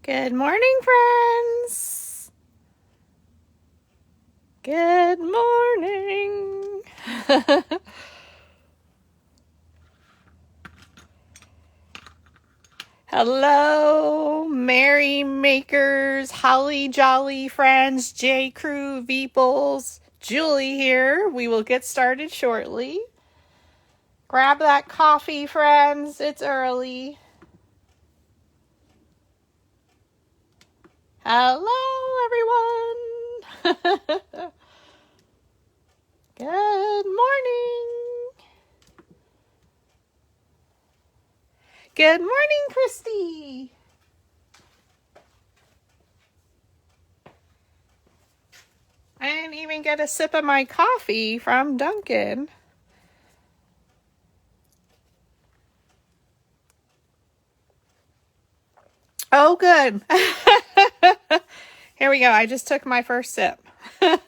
Good morning, friends. Good morning. Hello, merry makers, holly jolly friends, J Crew, Veeples, Julie here. We will get started shortly. Grab that coffee, friends. It's early. Hello, everyone. Good morning. Good morning, Christy. I didn't even get a sip of my coffee from Dunkin'. Oh, good. Here we go. I just took my first sip. I'm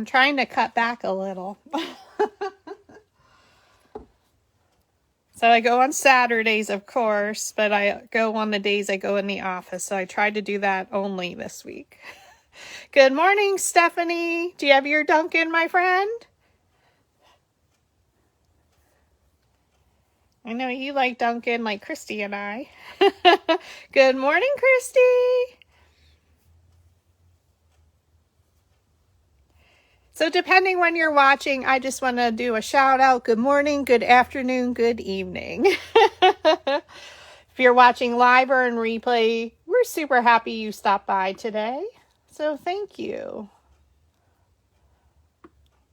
trying to cut back a little. So I go on Saturdays, of course, but I go on the days I go in the office. So I tried to do that only this week. Good morning, Stephanie. Do you have your Dunkin', my friend? I know you like Dunkin' like Christy and I. Good morning, Christy. So depending when you're watching, I just want to do a shout out. Good morning, good afternoon, good evening. If you're watching live or in replay, we're super happy you stopped by today. So thank you.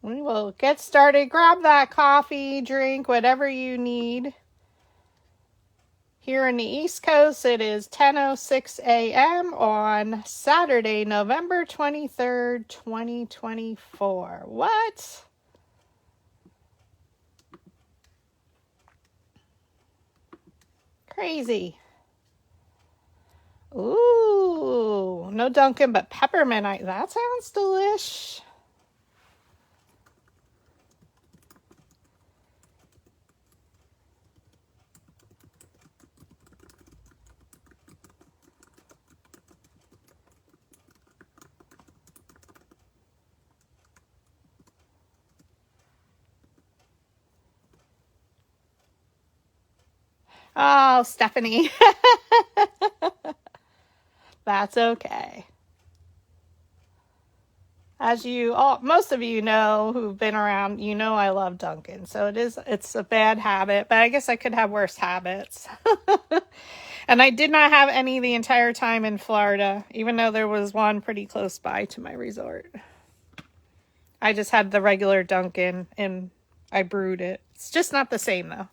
We will get started. Grab that coffee, drink, whatever you need. Here in the East Coast, it is 10:06 a.m. on Saturday, November 23rd, 2024. What? Crazy. Ooh, no Dunkin', but peppermint. That sounds delish. Oh, Stephanie. That's okay. As most of you know who've been around, you know I love Dunkin'. So it's a bad habit, but I guess I could have worse habits. And I did not have any the entire time in Florida, even though there was one pretty close by to my resort. I just had the regular Dunkin' and I brewed it. It's just not the same though.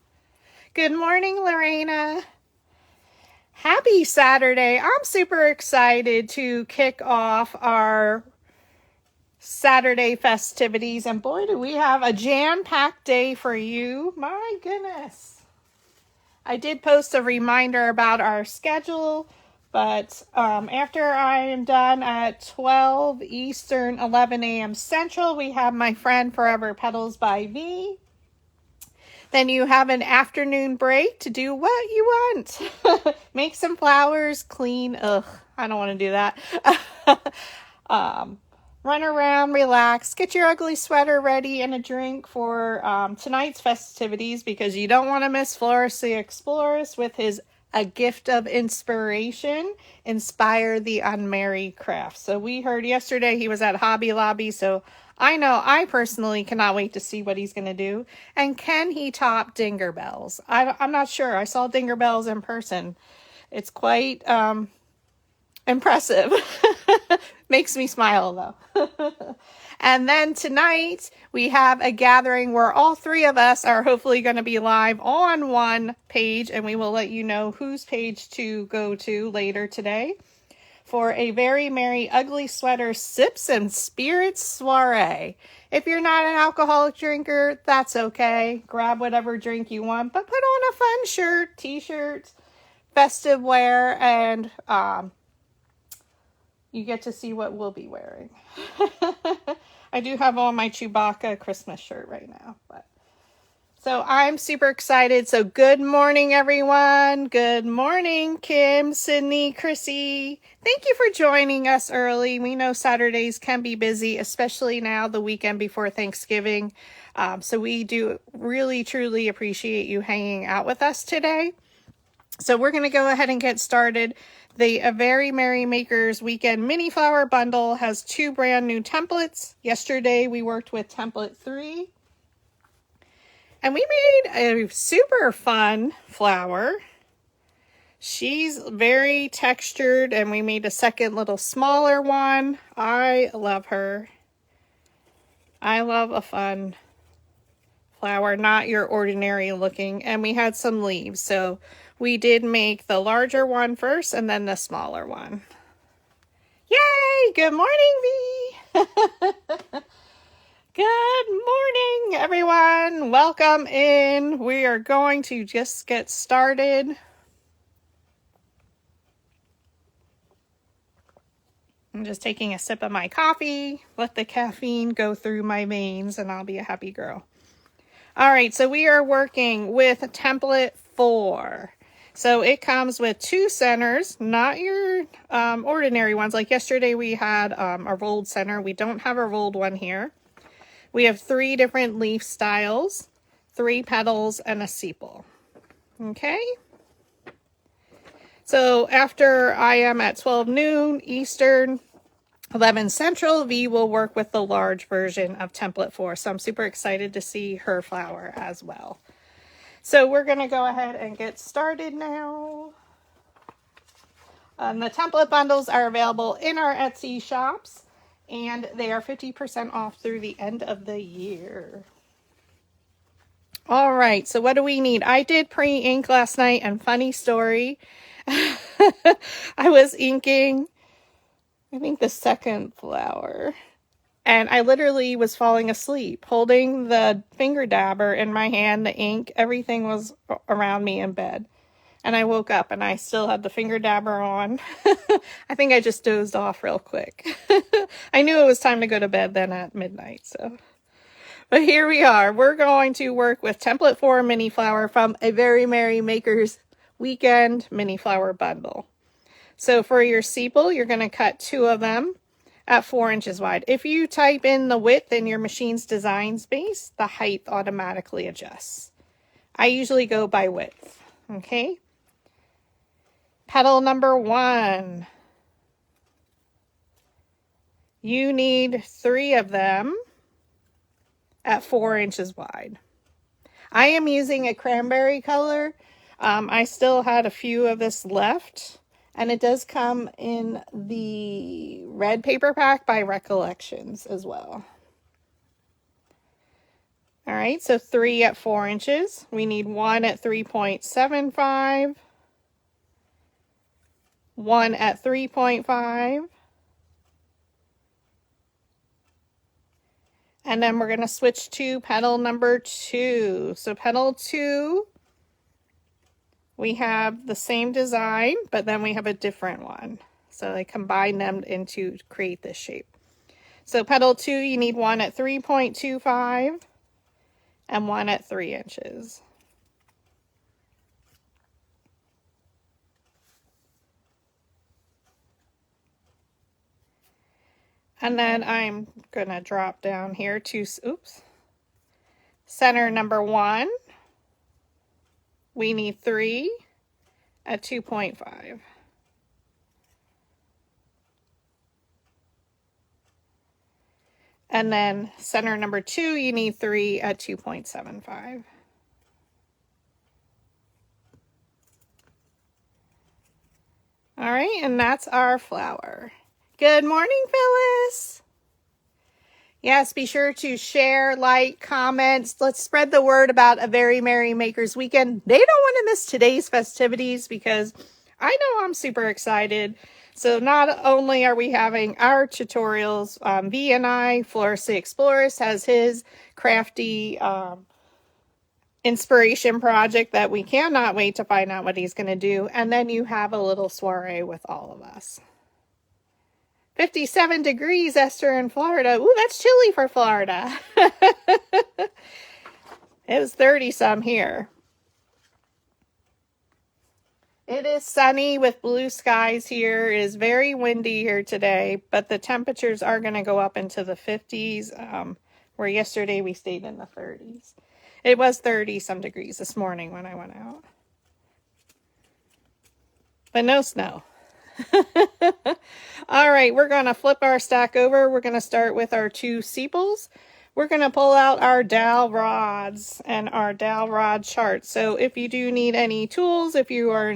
Good morning, Lorena. Happy Saturday. I'm super excited to kick off our Saturday festivities. And boy, do we have a jam-packed day for you. My goodness. I did post a reminder about our schedule, but after I am done at 12 Eastern, 11 a.m. Central, we have my friend Forever Petals by V. Then you have an afternoon break to do what you want. Make some flowers, clean. Ugh, I don't want to do that. Run around, relax, get your ugly sweater ready and a drink for tonight's festivities because you don't want to miss Floris the Explorers with his A Gift of Inspiration, Inspire the Unmarried Craft. So we heard yesterday he was at Hobby Lobby, so I know I personally cannot wait to see what he's going to do. And can he top Dinger Bells? I'm not sure. I saw Dinger Bells in person. It's quite impressive. Makes me smile though. And then tonight we have a gathering where all three of us are hopefully going to be live on one page, and we will let you know whose page to go to later today for a very merry ugly sweater sips and spirits soiree. If you're not an alcoholic drinker, that's okay. Grab whatever drink you want, but put on a fun shirt, t-shirt, festive wear, and you get to see what we'll be wearing. I do have on my Chewbacca Christmas shirt right now, but So I'm super excited. So good morning, everyone. Good morning, Kim, Sydney, Chrissy. Thank you for joining us early. We know Saturdays can be busy, especially now the weekend before Thanksgiving. So we do really, truly appreciate you hanging out with us today. So we're going to go ahead and get started. The A Very Merry Makers Weekend Mini Flower Bundle has 2 brand new templates. Yesterday we worked with template 3. And we made a super fun flower. She's very textured, and we made a second little smaller one. I love her. I love a fun flower, not your ordinary looking. And we had some leaves, so we did make the larger one first and then the smaller one. Yay! Good morning, V! Good morning, everyone. Welcome in. We are going to just get started. I'm just taking a sip of my coffee. Let the caffeine go through my veins and I'll be a happy girl. All right, so we are working with template 4. So it comes with 2 centers, not your ordinary ones. Like yesterday we had a rolled center. We don't have a rolled one here. We have 3 different leaf styles, 3 petals, and a sepal. Okay. So after I am at 12 noon Eastern, 11 Central, V will work with the large version of template 4. So I'm super excited to see her flower as well. So we're going to go ahead and get started now. The template bundles are available in our Etsy shops, and they are 50% off through the end of the year. All right, so what do we need? I did pre-ink last night, and funny story, I was inking, I think, the second flower, and I literally was falling asleep, holding the finger dabber in my hand, the ink, everything was around me in bed. And I woke up and I still had the finger dabber on. I think I just dozed off real quick. I knew it was time to go to bed then at midnight. So, but here we are. We're going to work with template 4 mini flower from A Very Merry Makers Weekend Mini Flower Bundle. So for your sepal, you're going to cut 2 of them at 4 inches wide. If you type in the width in your machine's design space, the height automatically adjusts. I usually go by width. Okay. Petal number 1. You need 3 of them at 4 inches wide. I am using a cranberry color. I still had a few of this left, and it does come in the red paper pack by Recollections as well. All right, so 3 at 4 inches. We need 1 at 3.75. 1 at 3.5. And then we're going to switch to petal number 2. So petal 2, we have the same design, but then we have a different one. So I combine them to create this shape. So petal 2, you need 1 at 3.25 and 1 at 3 inches. And then I'm going to drop down here to, center number 1. We need 3 at 2.5. And then center number 2, you need 3 at 2.75. All right, and that's our flower. Good morning, Phyllis. Yes, be sure to share, like, comments. Let's spread the word about A Very Merry Makers Weekend. They don't want to miss today's festivities because I know I'm super excited. So not only are we having our tutorials, V and I, Floristy Explorers, has his crafty inspiration project that we cannot wait to find out what he's going to do. And then you have a little soiree with all of us. 57 degrees, Esther, in Florida. Ooh, that's chilly for Florida. It was 30 some here. It is sunny with blue skies here. It is very windy here today, but the temperatures are going to go up into the 50s, where yesterday we stayed in the 30s. It was 30 some degrees this morning when I went out. But no snow. All right, we're going to flip our stack over. We're going to start with our 2 sepals. We're going to pull out our dowel rods and our dowel rod chart. So if you do need any tools, if you are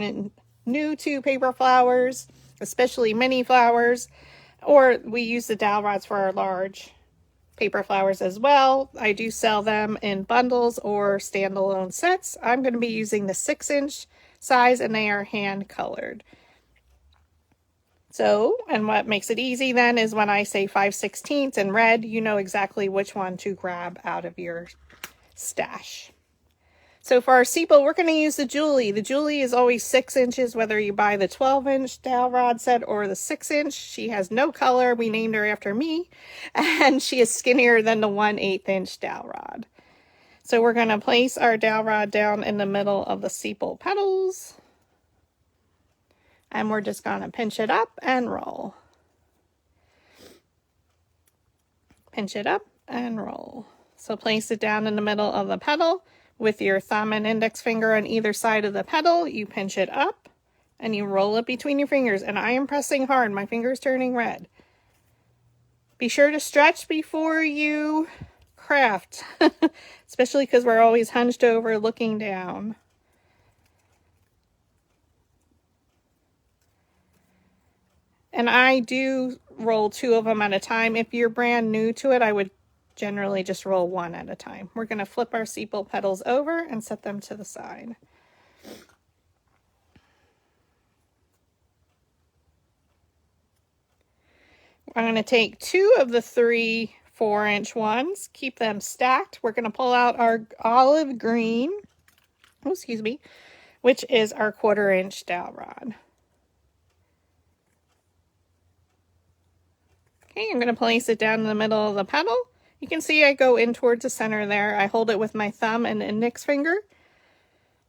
new to paper flowers, especially mini flowers, or we use the dowel rods for our large paper flowers as well. I do sell them in bundles or standalone sets. I'm going to be using the 6-inch size, and they are hand colored. So, and what makes it easy then is when I say 5/16 in red, you know exactly which one to grab out of your stash. So for our sepal, we're going to use the Julie. The Julie is always 6 inches, whether you buy the 12-inch dowel rod set or the 6-inch. She has no color. We named her after me. And she is skinnier than the 1/8-inch dowel rod. So we're going to place our dowel rod down in the middle of the sepal petals. And we're just going to pinch it up and roll. Pinch it up and roll. So place it down in the middle of the petal. With your thumb and index finger on either side of the petal, you pinch it up and you roll it between your fingers. And I am pressing hard. My finger's turning red. Be sure to stretch before you craft, especially because we're always hunched over looking down. And I do roll 2 of them at a time. If you're brand new to it, I would generally just roll 1 at a time. We're going to flip our sepal petals over and set them to the side. I'm going to take 2 of the 3 4-inch ones, keep them stacked. We're going to pull out our olive green, which is our 1/4-inch dowel rod. Okay, I'm going to place it down in the middle of the petal. You can see I go in towards the center there. I hold it with my thumb and index finger.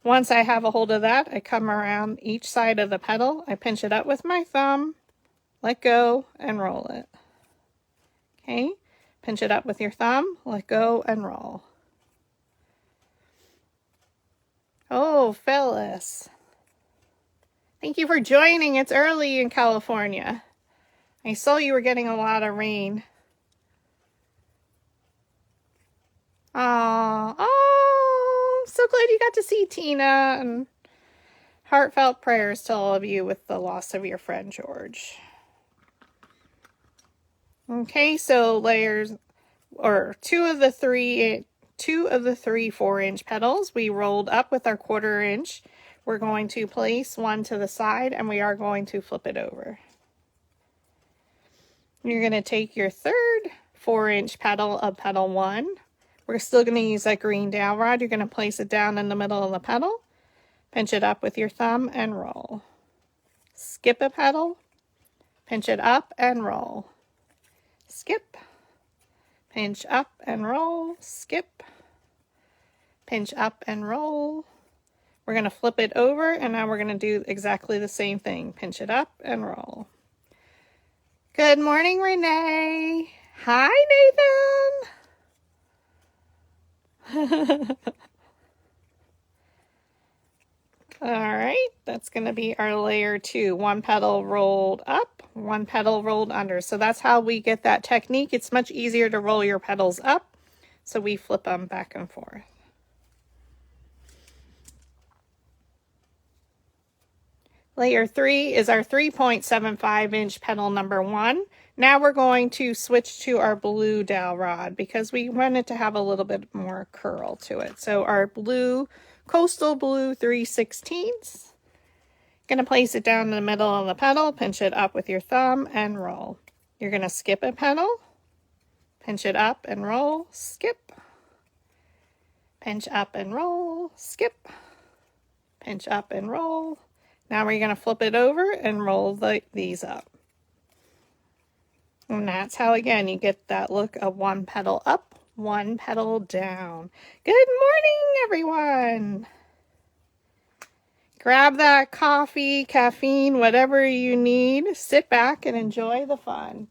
Once I have a hold of that, I come around each side of the petal. I pinch it up with my thumb, let go, and roll it. Okay, pinch it up with your thumb, let go, and roll. Oh, Phyllis. Thank you for joining. It's early in California. I saw you were getting a lot of rain. Oh, I'm so glad you got to see Tina, and heartfelt prayers to all of you with the loss of your friend George. Okay, so layers, or 2 of the 3 4-inch petals we rolled up with our 1/4-inch. We're going to place 1 to the side, and we are going to flip it over. You're going to take your 3rd 4-inch petal of petal 1. We're still going to use that green dowel rod. You're going to place it down in the middle of the petal, pinch it up with your thumb, and roll. Skip a petal, pinch it up, and roll. Skip, pinch up and roll, skip, pinch up and roll. We're going to flip it over, and now we're going to do exactly the same thing. Pinch it up and roll. Good morning, Renee. Hi, Nathan. All right, that's going to be our layer 2. 1 petal rolled up, 1 petal rolled under. So that's how we get that technique. It's much easier to roll your petals up, so we flip them back and forth. Layer 3 is our 3.75-inch petal number 1. Now we're going to switch to our blue dowel rod because we want it to have a little bit more curl to it. So our blue, coastal blue 3/16. Going to place it down in the middle of the petal, pinch it up with your thumb, and roll. You're going to skip a petal, pinch it up and roll, skip, pinch up and roll, skip, pinch up and roll. Now we're going to flip it over and roll these up. And that's how, again, you get that look of 1 petal up, one petal down. Good morning, everyone. Grab that coffee, caffeine, whatever you need. Sit back and enjoy the fun.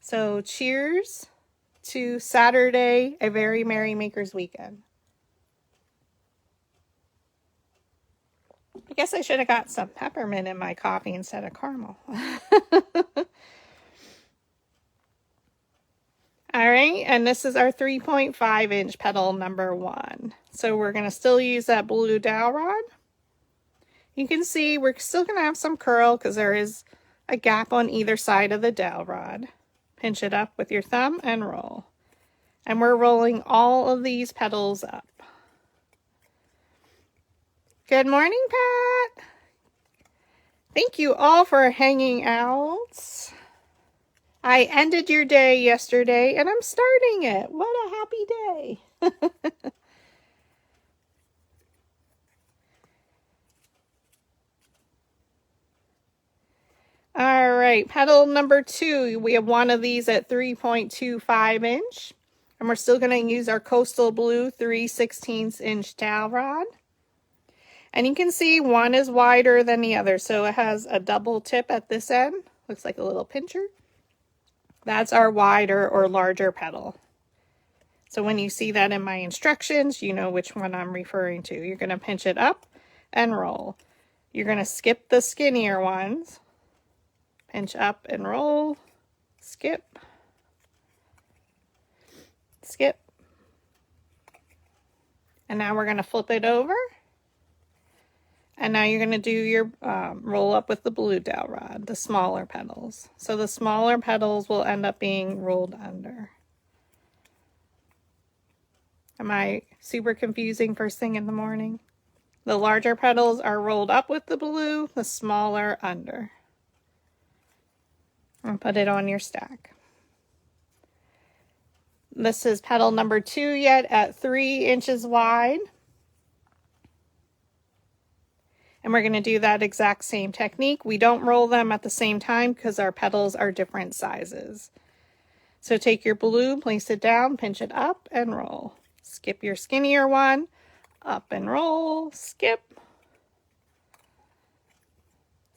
So cheers to Saturday, a very Merry Makers weekend. I guess I should have got some peppermint in my coffee instead of caramel. All right, and this is our 3.5 inch petal number 1. So we're going to still use that blue dowel rod. You can see we're still going to have some curl because there is a gap on either side of the dowel rod. Pinch it up with your thumb and roll. And we're rolling all of these petals up. Good morning, Pat. Thank you all for hanging out. I ended your day yesterday and I'm starting it. What a happy day. All right, petal number 2. We have one of these at 3.25 inch. And we're still going to use our Coastal Blue 3/16 inch dowel rod. And you can see one is wider than the other. So it has a double tip at this end. Looks like a little pincher. That's our wider or larger petal. So when you see that in my instructions, you know which one I'm referring to. You're going to pinch it up and roll. You're going to skip the skinnier ones. Pinch up and roll. Skip. Skip. And now we're going to flip it over. And now you're going to do your roll up with the blue dowel rod, the smaller petals. So the smaller petals will end up being rolled under. Am I super confusing first thing in the morning? The larger petals are rolled up with the blue, the smaller under. And put it on your stack. This is petal number 2 yet at 3 inches wide. And we're going to do that exact same technique. We don't roll them at the same time because our petals are different sizes. So take your blue, place it down, pinch it up, and roll. Skip your skinnier one, up and roll, skip,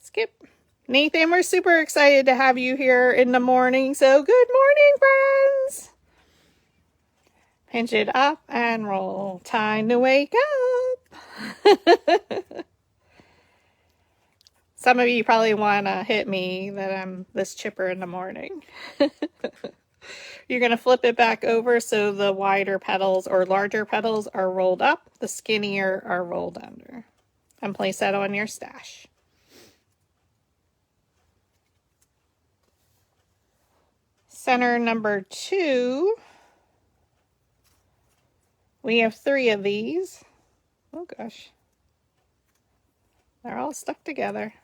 skip. Nathan, we're super excited to have you here in the morning. So good morning, friends. Pinch it up and roll. Time to wake up. Some of you probably want to hit me that I'm this chipper in the morning. You're going to flip it back over so the wider petals or larger petals are rolled up, the skinnier are rolled under. And place that on your stash. Center number 2. We have 3 of these. Oh gosh. They're all stuck together.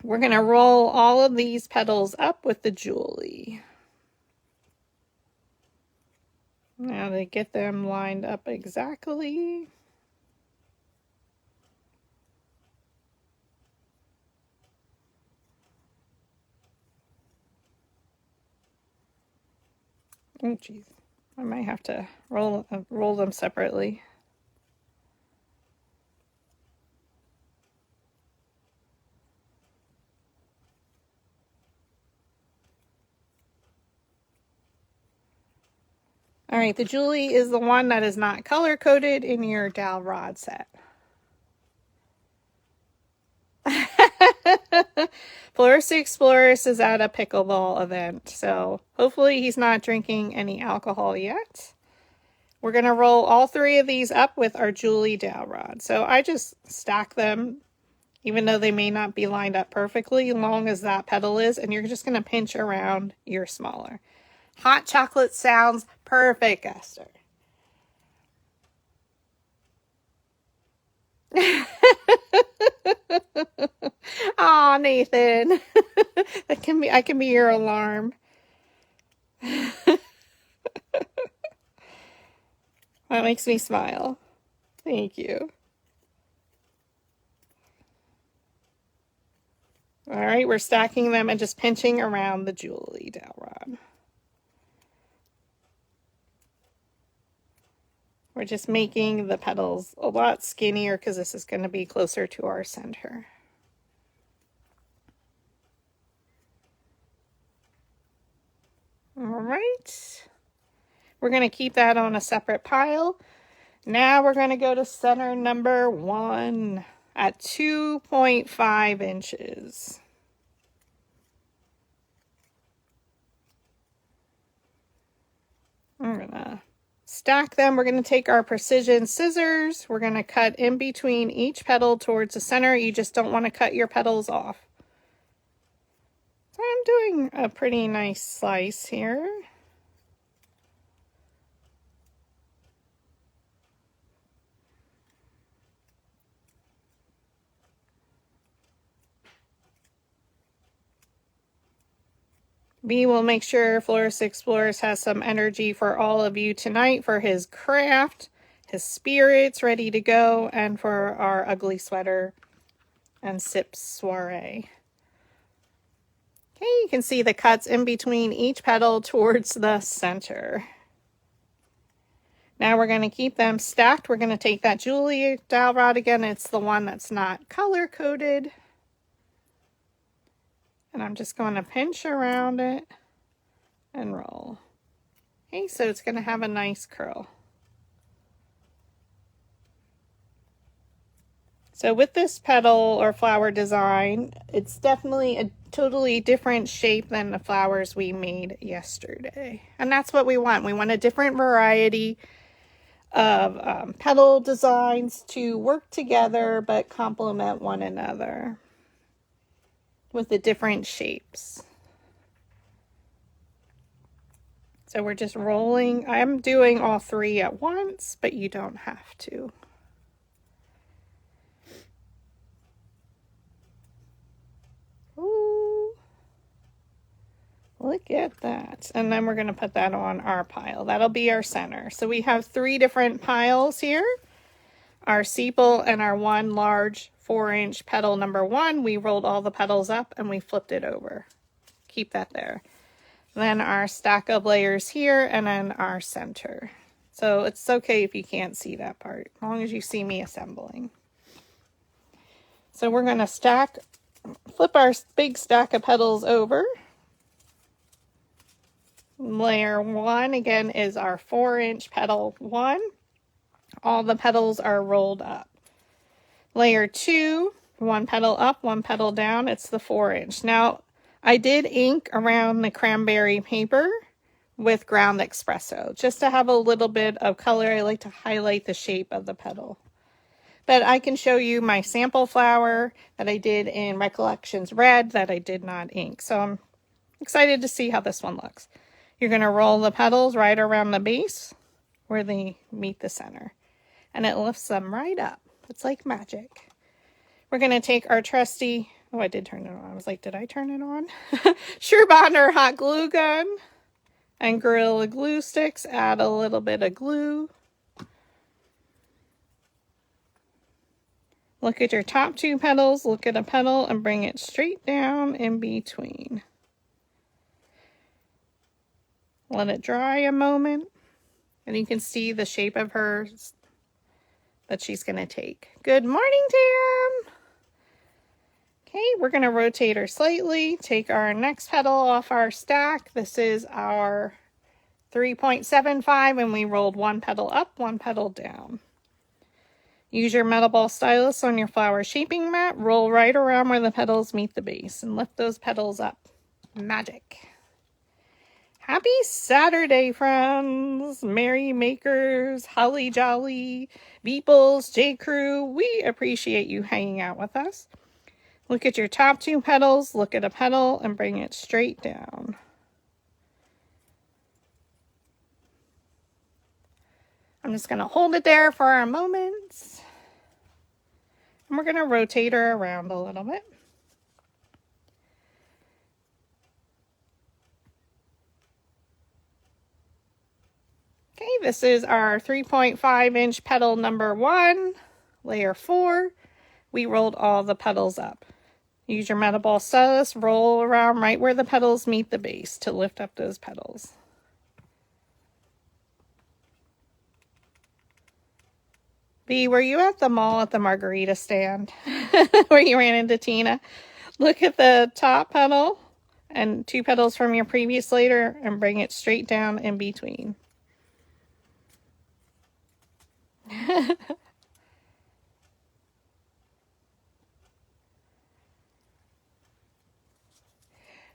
We're going to roll all of these petals up with the Julie. Now to get them lined up exactly. Oh geez, I might have to roll them separately. All right, the Julie is the one that is not color-coded in your dowel rod set. Florist Explorers is at a pickleball event, so hopefully he's not drinking any alcohol yet. We're going to roll all 3 of these up with our Julie dowel rod. So I just stack them, even though they may not be lined up perfectly, as long as that petal is, and you're just going to pinch around your smaller. Hot chocolate sounds perfect, Esther. Aw, Nathan. I can be your alarm. That makes me smile. Thank you. All right, we're stacking them and just pinching around the Julie dowel rod. We're just making the petals a lot skinnier because this is going to be closer to our center. All right. We're going to keep that on a separate pile. Now we're going to go to center number 1 at 2.5 inches. We're going to stack them. We're going to take our precision scissors. We're going to cut in between each petal towards the center. You just don't want to cut your petals off. So I'm doing a pretty nice slice here. B will make sure Florist Explorers has some energy for all of you tonight for his craft, his spirits ready to go, and for our ugly sweater and sip soiree. Okay, you can see the cuts in between each petal towards the center. Now we're going to keep them stacked. We're going to take that Julie dowel rod again. It's the one that's not color coded. And I'm just going to pinch around it and roll. Okay, so it's going to have a nice curl. So with this petal or flower design, it's definitely a totally different shape than the flowers we made yesterday. And that's what we want. We want a different variety of petal designs to work together but complement one another with the different shapes. So we're just rolling. I'm doing all 3 at once, but you don't have to. Ooh, look at that. And then we're going to put that on our pile. That'll be our center. So we have 3 different piles here. Our sepal and our one large 4-inch petal number 1. We rolled all the petals up and we flipped it over. Keep that there. Then our stack of layers here, and then our center. So it's okay if you can't see that part, as long as you see me assembling. So we're going to flip our big stack of petals over. Layer 1, again, is our 4-inch petal 1. All the petals are rolled up. Layer 2, 1 petal up, 1 petal down. It's the 4-inch. Now, I did ink around the cranberry paper with ground espresso, just to have a little bit of color. I like to highlight the shape of the petal. But I can show you my sample flower that I did in Recollections Red that I did not ink. So I'm excited to see how this one looks. You're going to roll the petals right around the base where they meet the center. And it lifts them right up. It's like magic. We're going to take our trusty... Oh, I did turn it on. I was like, did I turn it on? Sure Bonder hot glue gun and Gorilla Glue sticks. Add a little bit of glue. Look at your top 2 petals. Look at a petal and bring it straight down in between. Let it dry a moment. And you can see the shape of her that she's going to take. Good morning, Tam! Okay, we're going to rotate her slightly, take our next petal off our stack. This is our 3.75, and we rolled 1 petal up, 1 petal down. Use your metal ball stylus on your flower shaping mat. Roll right around where the petals meet the base and lift those petals up. Magic. Happy Saturday, friends. Merry makers, holly jolly, Beeples, J Crew. We appreciate you hanging out with us. Look at your top 2 petals, look at a petal, and bring it straight down. I'm just going to hold it there for a moment. And we're going to rotate her around a little bit. Okay, this is our 3.5-inch petal number 1, layer 4. We rolled all the petals up. Use your metal ball stylus, roll around right where the petals meet the base to lift up those petals. B, were you at the mall at the margarita stand where you ran into Tina? Look at the top petal and 2 petals from your previous layer and bring it straight down in between.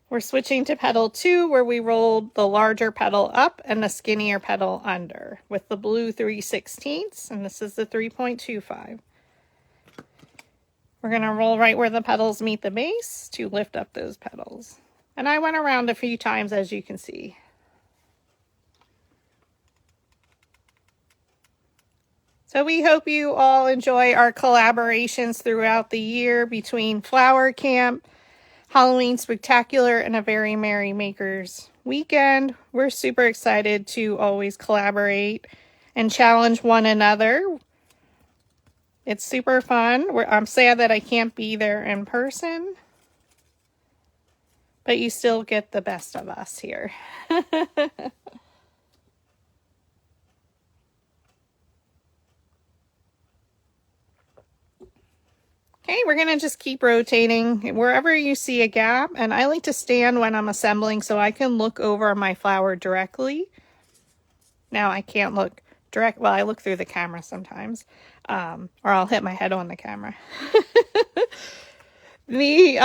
We're switching to petal 2 where we rolled the larger petal up and the skinnier petal under with the blue 3/16, and this is the 3.25. We're going to roll right where the petals meet the base to lift up those petals. And I went around a few times, as you can see. So we hope you all enjoy our collaborations throughout the year between Flower Camp, Halloween Spectacular, and a Very Merry Makers weekend. We're super excited to always collaborate and challenge one another. It's super fun. I'm sad that I can't be there in person, but you still get the best of us here. Okay, we're going to just keep rotating wherever you see a gap. And I like to stand when I'm assembling so I can look over my flower directly. Now I can't look direct. Well, I look through the camera sometimes, or I'll hit my head on the camera. The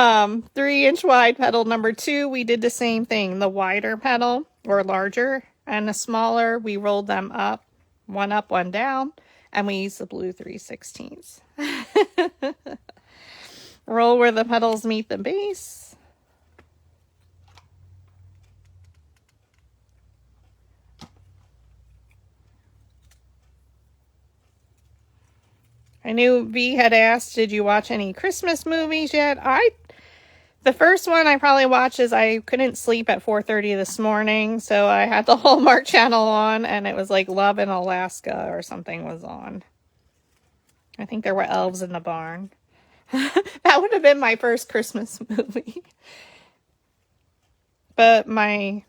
3-inch wide petal number 2, we did the same thing. The wider petal, or larger, and the smaller, we rolled them up, one down, and we used the blue 3/16. Roll where the petals meet the base. I knew V had asked, did you watch any Christmas movies yet? The first one I probably watched is I couldn't sleep at 4:30 this morning, so I had the Hallmark Channel on, and it was like Love in Alaska or something was on. I think there were elves in the barn. That would have been my first Christmas movie. But I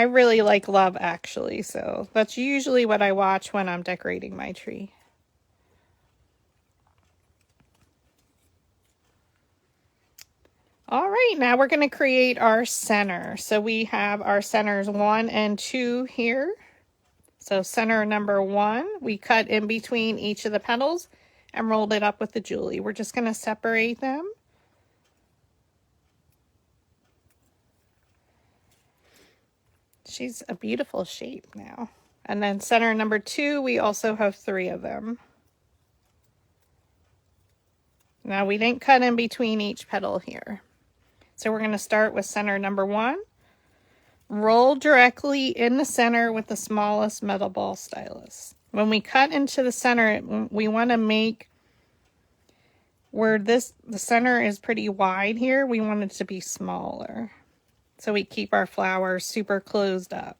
really like Love Actually, so that's usually what I watch when I'm decorating my tree. All right, now we're going to create our center. So we have our centers 1 and 2 here. So center number 1, we cut in between each of the petals and rolled it up with the Julie. We're just going to separate them. She's a beautiful shape now. And then center number 2, we also have 3 of them. Now we didn't cut in between each petal here. So we're going to start with center number 1. Roll directly in the center with the smallest metal ball stylus. When we cut into the center, we want to make where the center is pretty wide here, we want it to be smaller. So we keep our flowers super closed up.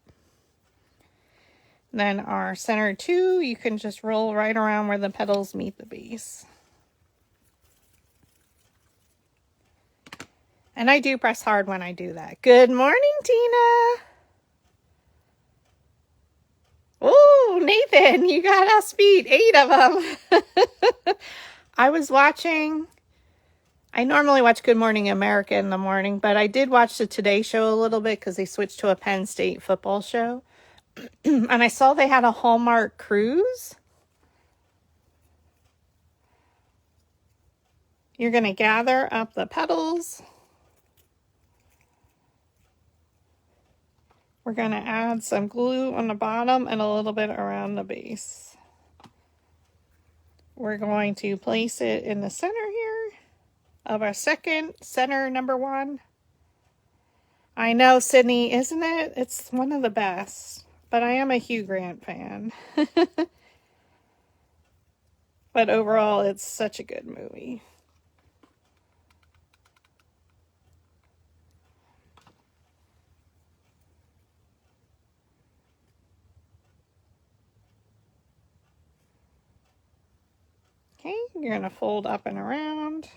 Then our center 2, you can just roll right around where the petals meet the base. And I do press hard when I do that. Good morning, Tina. Oh, Nathan, you got us beat. 8 of them. I normally watch Good Morning America in the morning, but I did watch the Today Show a little bit because they switched to a Penn State football show. And I saw they had a Hallmark cruise. You're going to gather up the petals. We're going to add some glue on the bottom and a little bit around the base. We're going to place it in the center here of our second center number 1. I know, Sydney, isn't it? It's one of the best, but I am a Hugh Grant fan. But overall, it's such a good movie. Okay, you're going to fold up and around.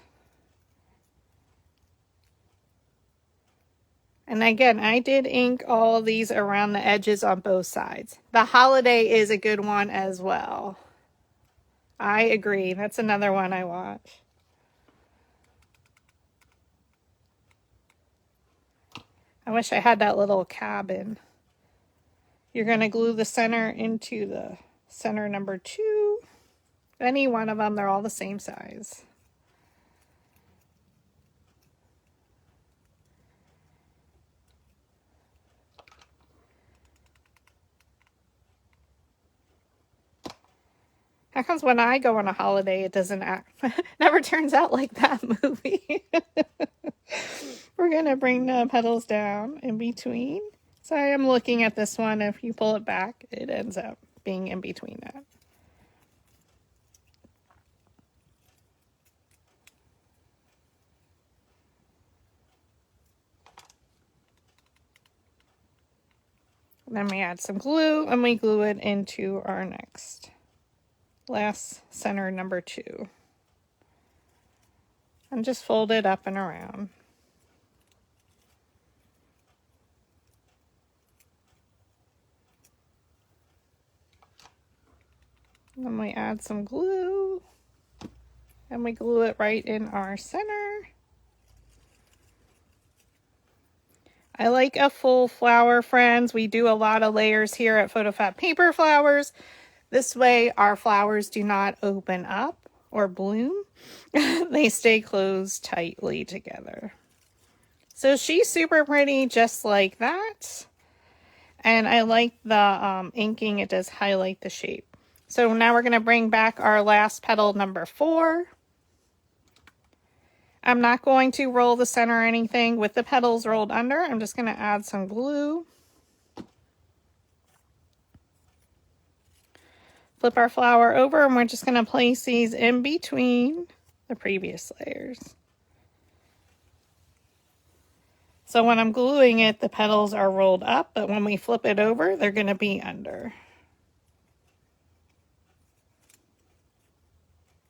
And again, I did ink all these around the edges on both sides. The holiday is a good one as well. I agree. That's another one I watch. I wish I had that little cabin. You're going to glue the center into the center number 2. Any one of them, they're all the same size. How comes when I go on a holiday, it doesn't never turns out like that movie? We're going to bring the petals down in between. So I am looking at this one. If you pull it back, it ends up being in between that. And then we add some glue and we glue it into our last center number 2. And just fold it up and around. And then we add some glue and we glue it right in our center. I like a full flower, friends. We do a lot of layers here at PhotoFabPaperFlowers. This way our flowers do not open up or bloom. They stay closed tightly together. So she's super pretty just like that. And I like the inking. It does highlight the shape. So now we're going to bring back our last petal number 4. I'm not going to roll the center or anything with the petals rolled under. I'm just going to add some glue. Flip our flower over and we're just going to place these in between the previous layers. So when I'm gluing it, the petals are rolled up, but when we flip it over, they're going to be under.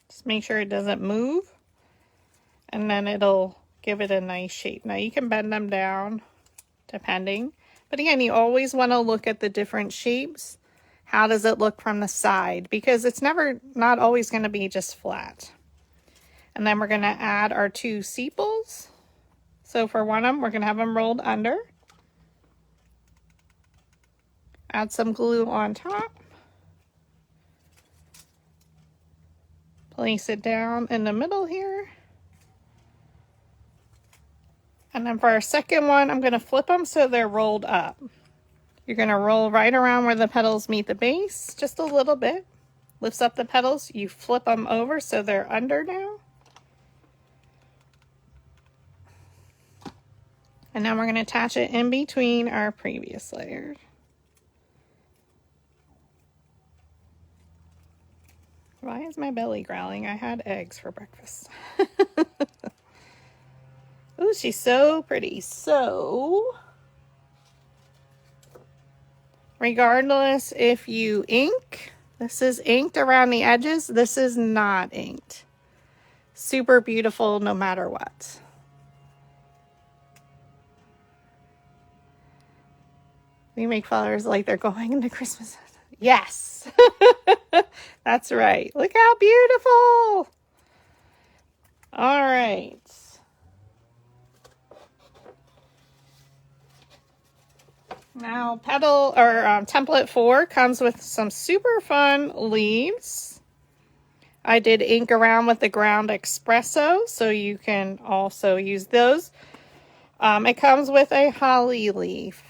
Just make sure it doesn't move, and then it'll give it a nice shape. Now you can bend them down depending, but again, you always want to look at the different shapes. How does it look from the side? Because it's not always going to be just flat. And then we're going to add our 2 sepals. So for one of them, we're going to have them rolled under. Add some glue on top. Place it down in the middle here. And then for our second one, I'm going to flip them so they're rolled up. You're going to roll right around where the petals meet the base, just a little bit. Lifts up the petals. You flip them over so they're under now. And now we're going to attach it in between our previous layers. Why is my belly growling? I had eggs for breakfast. Ooh, she's so pretty. So, regardless if you ink, this is inked around the edges. This is not inked. Super beautiful no matter what. We make flowers like they're going into Christmas. Yes, that's right. Look how beautiful. All right. Now template 4 comes with some super fun leaves. I did ink around with the ground espresso, so you can also use those. It comes with a holly leaf.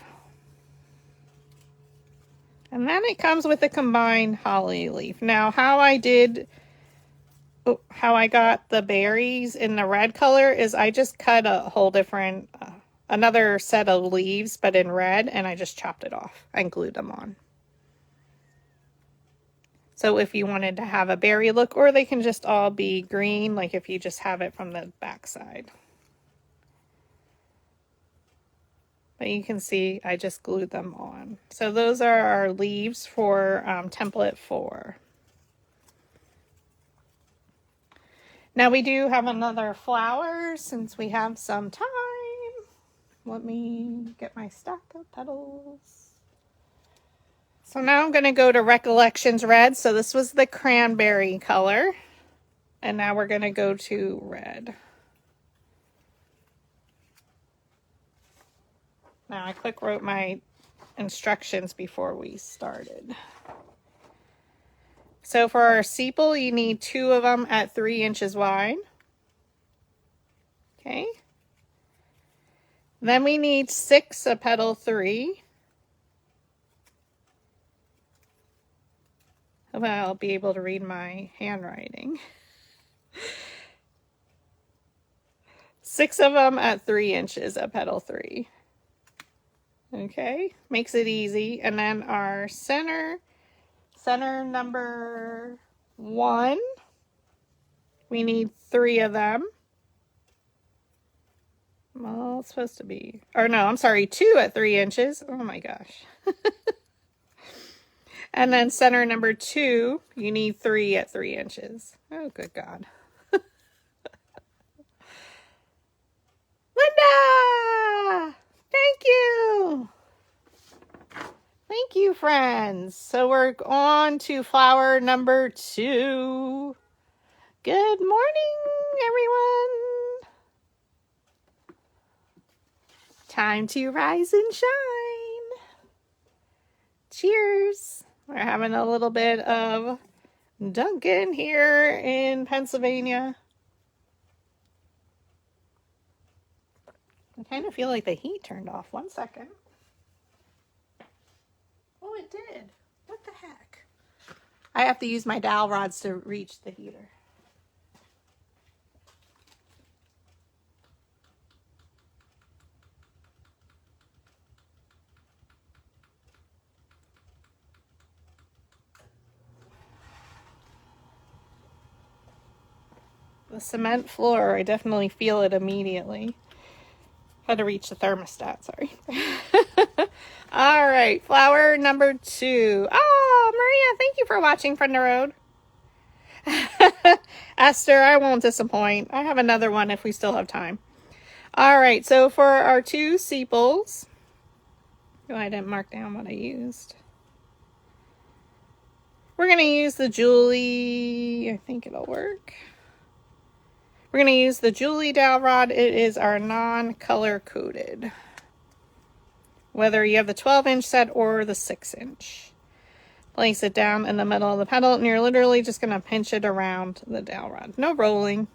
And then it comes with a combined holly leaf. Now, how I got the berries in the red color is I just cut a whole different, another set of leaves, but in red, and I just chopped it off and glued them on. So if you wanted to have a berry look, or they can just all be green, like if you just have it from the back side. But you can see I just glued them on. So those are our leaves for template 4. Now we do have another flower since we have some time. Let me get my stack of petals. So now I'm going to go to Recollections Red. So this was the cranberry color. And now we're going to go to red. Now I quick wrote my instructions before we started. So for our sepal, you need 2 of them at 3 inches wide. Okay. Then we need 6 of petal 3. Hopefully I'll be able to read my handwriting. 6 of them at 3 inches of petal 3. Okay, makes it easy. And then our center number 1, we need 3 of them. Well, it's supposed to be, or no, I'm sorry, 2 at 3 inches. Oh my gosh. And then center number 2, you need 3 at 3 inches. Oh, good God. Linda! Thank you! Thank you, friends. So we're on to flower number 2. Good morning, everyone. Time to rise and shine. Cheers. We're having a little bit of Dunkin' here in Pennsylvania. I kind of feel like the heat turned off. 1 second. Oh, it did. What the heck? I have to use my dowel rods to reach the heater. The cement floor, I definitely feel it immediately. Had to reach the thermostat, sorry. All right, flower number 2. Oh, Maria, thank you for watching from the road. Esther, I won't disappoint. I have another one if we still have time. All right, so for our 2 sepals, oh, I didn't mark down what I used. We're going to use the Julie, I think it'll work. We're going to use the Julie dowel rod. It is our non-color coded. Whether you have the 12-inch set or the 6-inch. Place it down in the middle of the petal and you're literally just going to pinch it around the dowel rod. No rolling.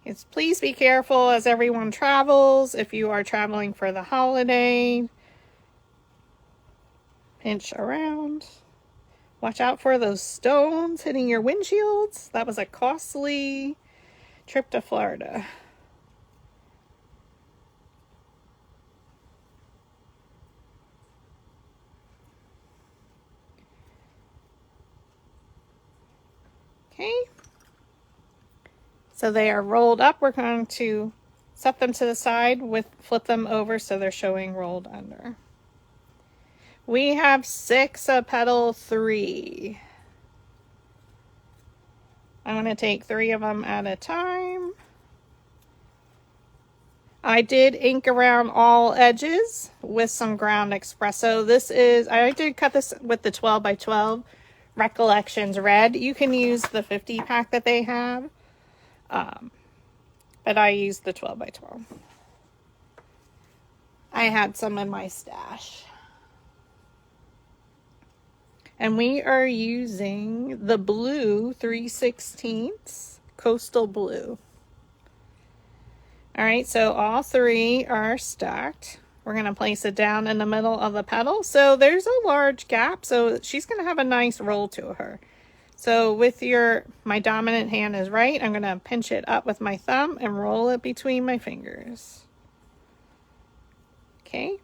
Yes, please be careful as everyone travels. If you are traveling for the holiday, pinch around. Watch out for those stones hitting your windshields. That was a costly trip to Florida. Okay. So they are rolled up. We're going to set them to the side flip them over so they're showing rolled under. We have 6 of petal 3. I'm going to take 3 of them at a time. I did ink around all edges with some ground espresso. I did cut this with the 12 by 12 Recollections Red. You can use the 50 pack that they have. But I used the 12 by 12. I had some in my stash. And we are using the blue 3/16 coastal blue. All right, so all 3 are stacked. We're going to place it down in the middle of the petal. So there's a large gap, so she's going to have a nice roll to her. So with my dominant hand is right, I'm going to pinch it up with my thumb and roll it between my fingers. Okay.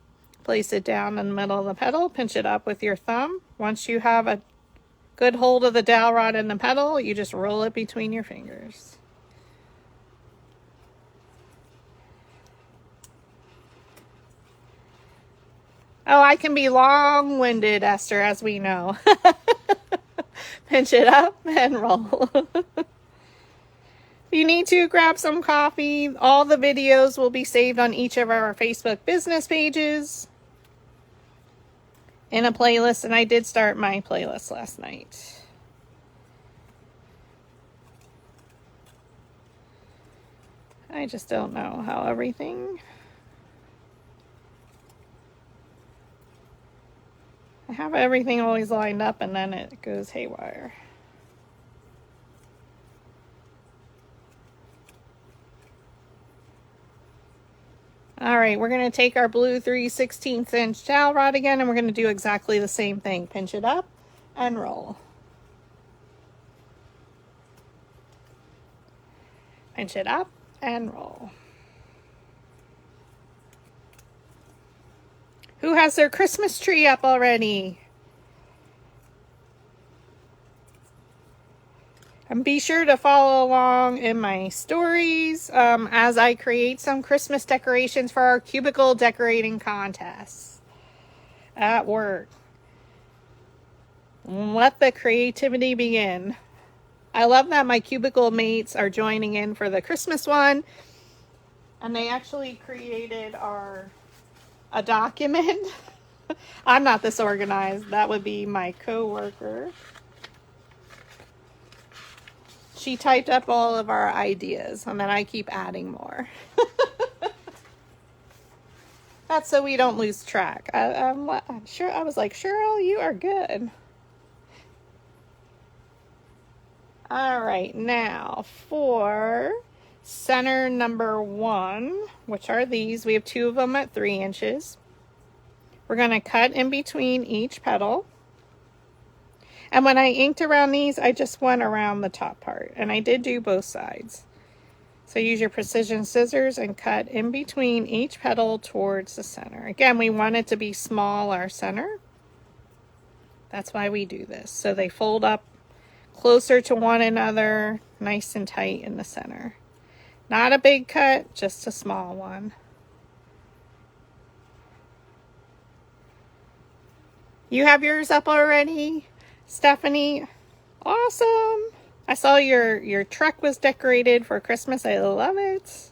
Place it down in the middle of the petal, pinch it up with your thumb. Once you have a good hold of the dowel rod in the petal, you just roll it between your fingers. Oh, I can be long-winded, Esther, as we know. Pinch it up and roll. If you need to, grab some coffee. All the videos will be saved on each of our Facebook business pages. in a playlist, and I did start my playlist last night. I just don't know how everything... I have everything always lined up and then it goes haywire. All right, we're going to take our blue 3/16 inch dowel rod again, and we're going to do exactly the same thing. Pinch it up and roll. Pinch it up and roll. Who has their Christmas tree up already? And be sure to follow along in my stories as I create some Christmas decorations for our cubicle decorating contests at work. Let the creativity begin. I love that my cubicle mates are joining in for the Christmas one. And they actually created a document. I'm not this organized. That would be my coworker. She typed up all of our ideas, and then I keep adding more. That's so we don't lose track. I'm sure. I was like, Cheryl, you are good. All right, now for center number 1, which are these. We have 2 of them at 3 inches. We're going to cut in between each petal. And when I inked around these, I just went around the top part, and I did do both sides. So use your precision scissors and cut in between each petal towards the center. Again, we want it to be small, our center. That's why we do this. So they fold up closer to one another, nice and tight in the center. Not a big cut, just a small one. You have yours up already, Stephanie? Awesome. I saw your truck was decorated for Christmas. I love it.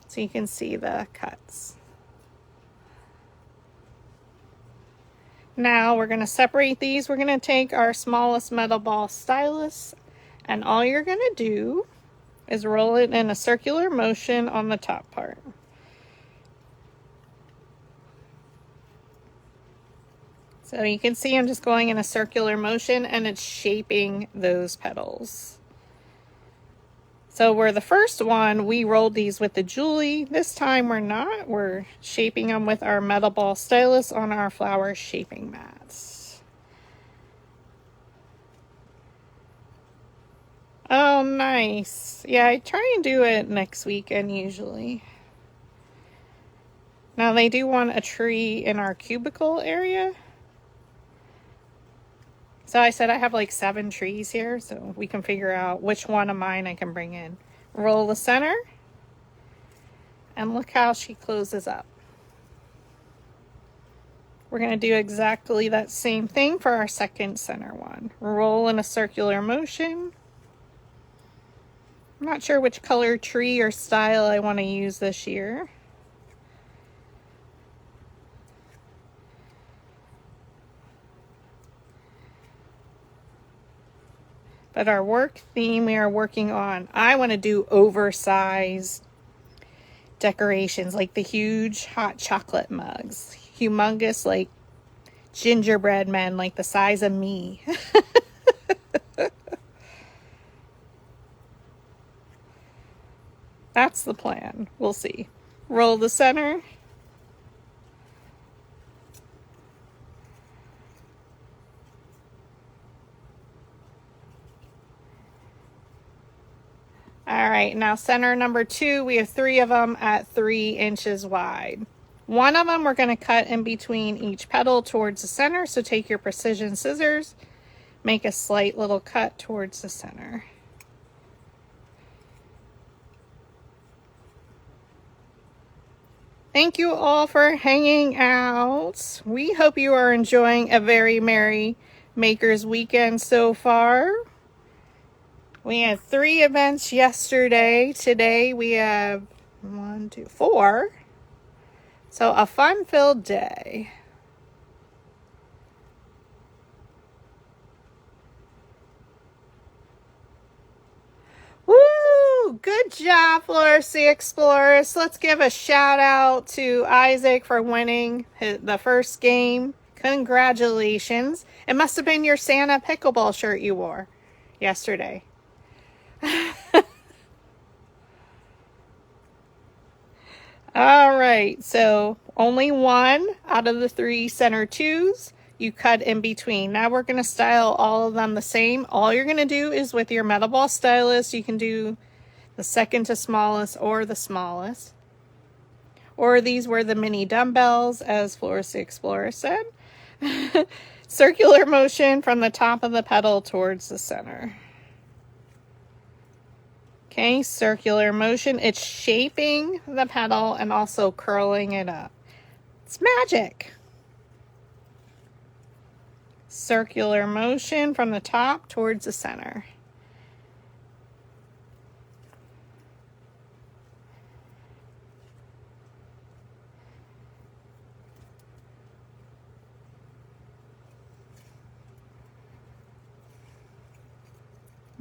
So you can see the cuts. Now we're going to separate these. We're going to take our smallest metal ball stylus, and all you're going to do is roll it in a circular motion on the top part. So you can see I'm just going in a circular motion, and it's shaping those petals. So where the first one, we rolled these with the Julie. This time we're not. We're shaping them with our metal ball stylus on our flower shaping mats. Oh, nice. Yeah, I try and do it next weekend usually. Now they do want a tree in our cubicle area. So I said I have like 7 trees here, so we can figure out which one of mine I can bring in. Roll the center, and look how she closes up. We're going to do exactly that same thing for our second center one. Roll in a circular motion. I'm not sure which color tree or style I want to use this year. But our work theme we are working on, I want to do oversized decorations, like the huge hot chocolate mugs. Humongous, like gingerbread men, like the size of me. That's the plan. We'll see. Roll the center. All right, now center number 2, we have 3 of them at 3 inches wide. One of them we're going to cut in between each petal towards the center, so take your precision scissors, make a slight little cut towards the center. Thank you all for hanging out. We hope you are enjoying a very merry Makers Weekend so far. We had 3 events yesterday. Today we have 1, 2, 4. So a fun-filled day. Woo! Good job, Floresy Explorers. Let's give a shout out to Isaac for winning the first game. Congratulations. It must have been your Santa pickleball shirt you wore yesterday. All right, so only one out of the 3 center 2s you cut in between. Now we're going to style all of them the same. All you're going to do is with your metal ball stylus, you can do the second to smallest or the smallest. Or these were the mini dumbbells, as Floresy Explorer said. Circular motion from the top of the pedal towards the center. Okay, circular motion. It's shaping the pedal and also curling it up. It's magic. Circular motion from the top towards the center.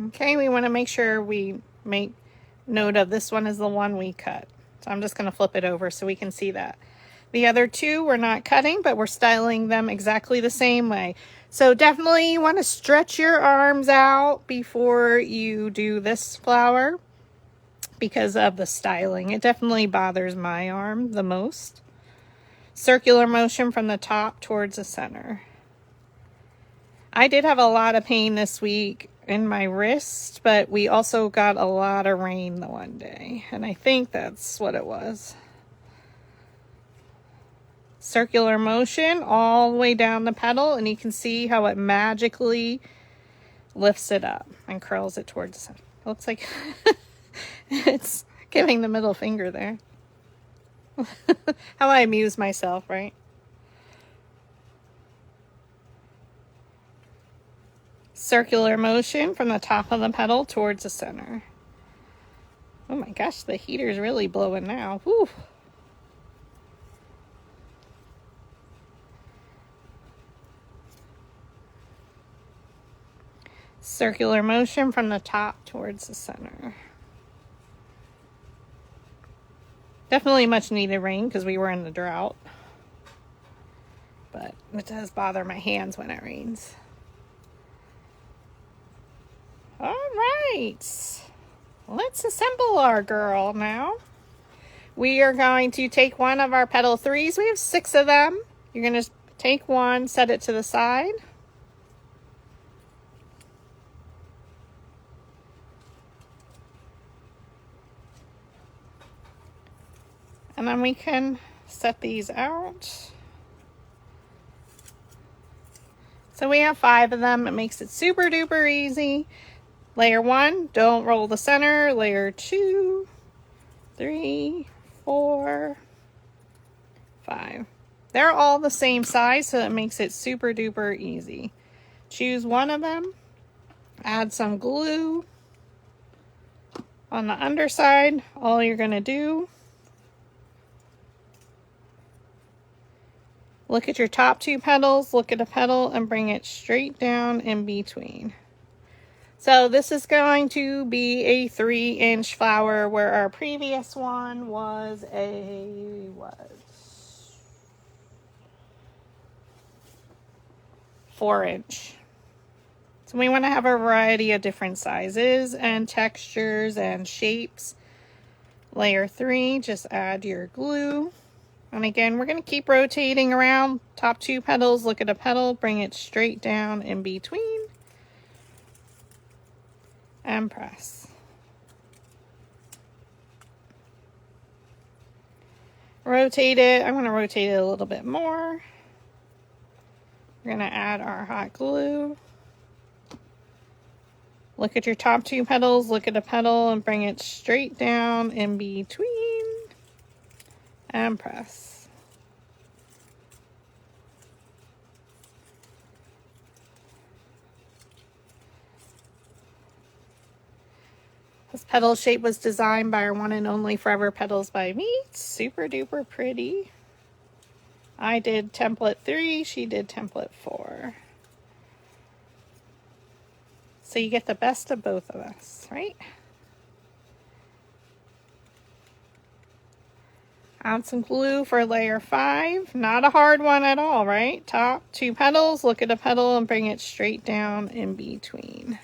Okay, we want to make sure we make note of this one is the one we cut. So I'm just going to flip it over so we can see that. The other 2 we're not cutting, but we're styling them exactly the same way. So definitely you want to stretch your arms out before you do this flower because of the styling. It definitely bothers my arm the most. Circular motion from the top towards the center. I did have a lot of pain this week in my wrist, but we also got a lot of rain the one day, and I think that's what it was. Circular motion all the way down the pedal, and you can see how it magically lifts it up and curls it towards the center. It looks like it's giving the middle finger there. How I amuse myself, right? Circular motion from the top of the pedal towards the center. Oh my gosh, the heater's really blowing now. Whew. Circular motion from the top towards the center. Definitely much needed rain because we were in the drought. But it does bother my hands when it rains. All right, let's assemble our girl now. We are going to take one of our petal 3s. We have 6 of them. You're going to take one, set it to the side. And then we can set these out. So we have 5 of them. It makes it super duper easy. Layer 1, don't roll the center. Layer 2, 3, 4, 5. They're all the same size, so it makes it super duper easy. Choose one of them. Add some glue on the underside. All you're going to do, look at your top 2 petals, look at a petal, and bring it straight down in between. So this is going to be a 3-inch flower, where our previous one was a 4-inch. So we want to have a variety of different sizes and textures and shapes. Layer 3, just add your glue. And again, we're going to keep rotating around. Top 2 petals, look at a petal, bring it straight down in between. And press. Rotate it. I'm going to rotate it a little bit more. We're going to add our hot glue. Look at your top 2 petals, look at a petal, and bring it straight down in between. And press. This petal shape was designed by our one and only Forever Petals by Me. Super duper pretty. I did template 3, she did template 4. So you get the best of both of us, right? Add some glue for layer 5. Not a hard one at all, right? Top 2 petals, look at a petal and bring it straight down in between.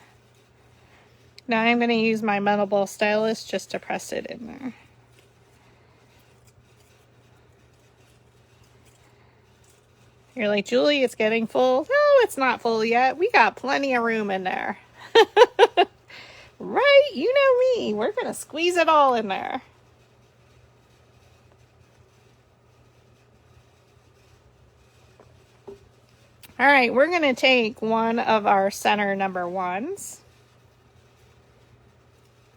Now I'm going to use my metal ball stylus just to press it in there. You're like, Julie, it's getting full. No, it's not full yet. We got plenty of room in there. Right? You know me. We're going to squeeze it all in there. All right, we're going to take one of our center number 1s.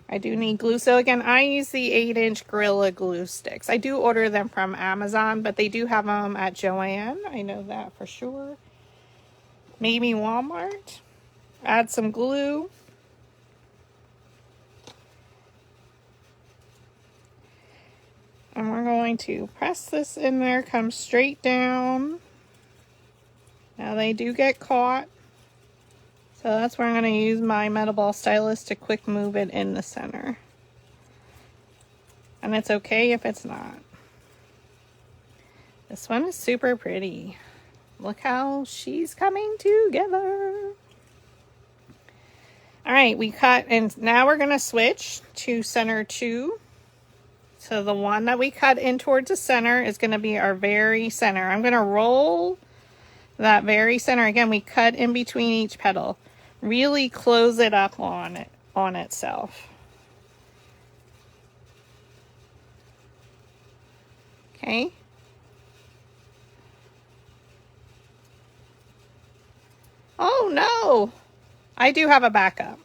I do need glue. So again, I use the 8-inch Gorilla Glue sticks. I do order them from Amazon, but they do have them at Joann. I know that for sure. Maybe Walmart. Add some glue. And we're going to press this in there, come straight down. Now they do get caught. So that's where I'm going to use my metal ball stylus to quick move it in the center. And it's okay if it's not. This one is super pretty. Look how she's coming together. All right, we cut, and now we're going to switch to center 2. So the one that we cut in towards the center is going to be our very center. I'm going to roll that very center. Again, we cut in between each petal. Really close it up on itself. Okay. Oh no! I do have a backup.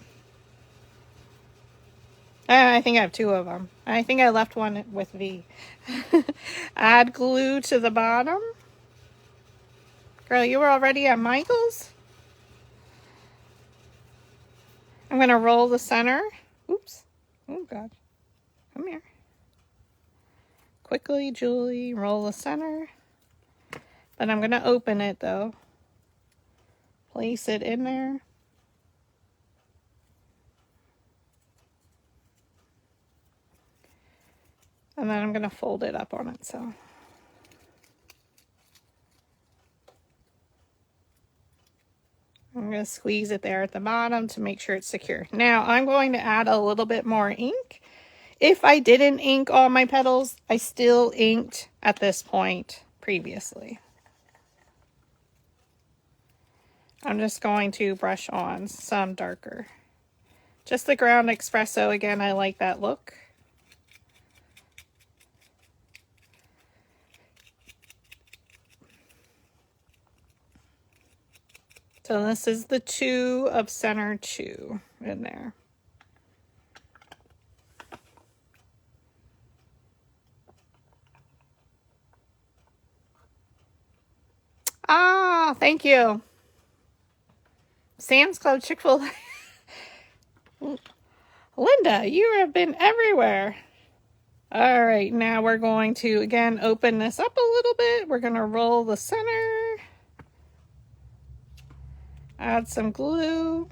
I think I have 2 of them. I think I left one with V. Add glue to the bottom. Girl, you were already at Michael's? I'm going to roll the center. Oops. Oh, God. Come here. Quickly, Julie, roll the center. But I'm going to open it, though. Place it in there. And then I'm going to fold it up on itself. I'm going to squeeze it there at the bottom to make sure it's secure. Now I'm going to add a little bit more ink. If I didn't ink all my petals, I still inked at this point previously. I'm just going to brush on some darker. Just the ground espresso again, I like that look. So this is the 2 of center 2 in there. Ah, thank you. Sam's Club, Chick-fil-A. Linda, you have been everywhere. All right, now we're going to, again, open this up a little bit. We're going to roll the center. Add some glue.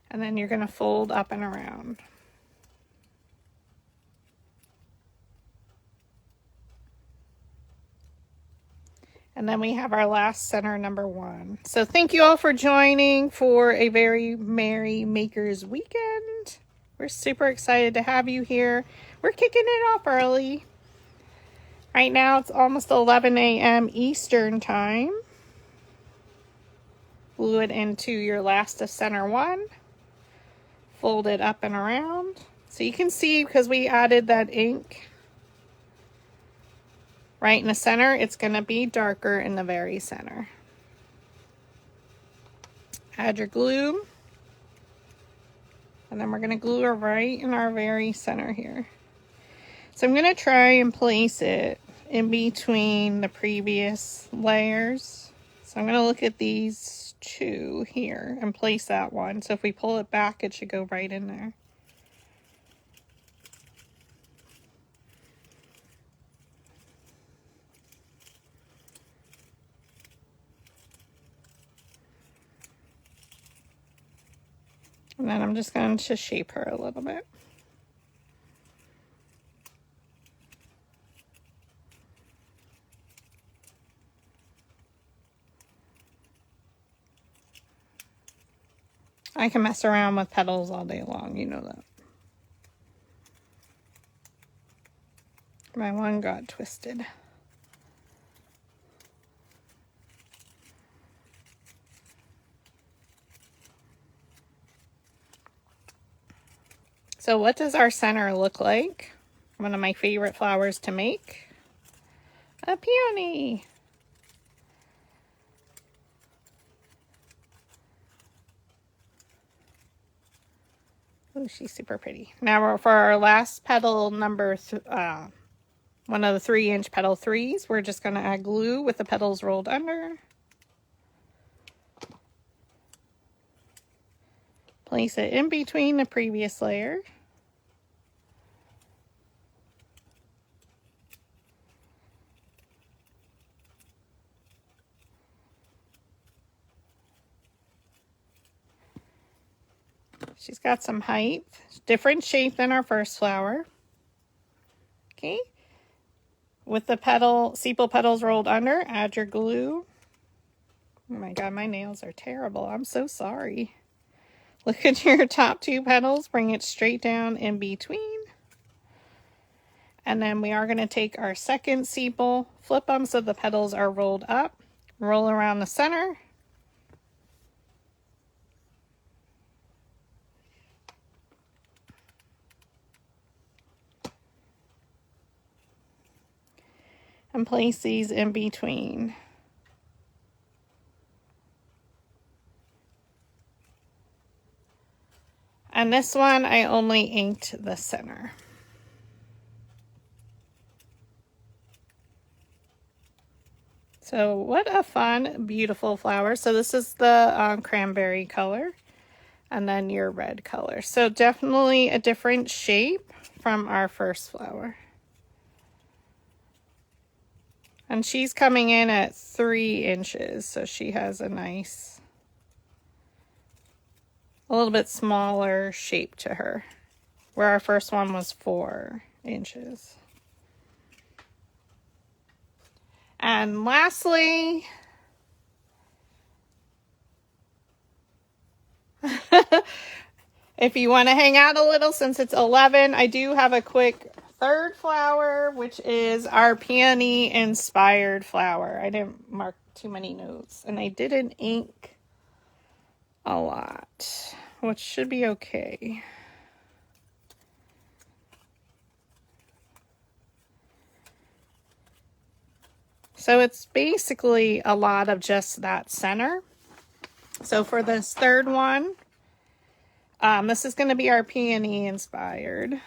And then you're going to fold up and around. And then we have our last center number 1. So thank you all for joining for a very merry Makers Weekend. We're super excited to have you here. We're kicking it off early. Right now it's almost 11 a.m. Eastern time. Glue it into your last of center 1. Fold it up and around. So you can see, because we added that ink right in the center, it's going to be darker in the very center. Add your glue. And then we're going to glue it right in our very center here. So I'm going to try and place it in between the previous layers. So I'm going to look at these 2 here and place that one. So if we pull it back, it should go right in there. And then I'm just going to shape her a little bit. I can mess around with petals all day long, you know that. My one got twisted. So what does our center look like? One of my favorite flowers to make. A peony. Oh, she's super pretty. Now for our last petal, number one of the 3-inch petal 3s, we're just going to add glue with the petals rolled under. Place it in between the previous layer. She's got some height, different shape than our first flower. Okay. With the sepal petals rolled under, add your glue. Oh my God, my nails are terrible. I'm so sorry. Look at your top 2 petals, bring it straight down in between. And then we are going to take our second sepal, flip them so the petals are rolled up, roll around the center. And place these in between. And this one, I only inked the center. So what a fun, beautiful flower. So this is the cranberry color and then your red color. So definitely a different shape from our first flower. And she's coming in at 3 inches, so she has a nice, a little bit smaller shape to her, where our first one was 4 inches. And lastly, if you want to hang out a little, since it's 11, I do have a quick third flower, which is our peony inspired flower. I didn't mark too many notes, and I didn't ink a lot, which should be okay. So it's basically a lot of just that center. So for this third one, this is going to be our peony inspired.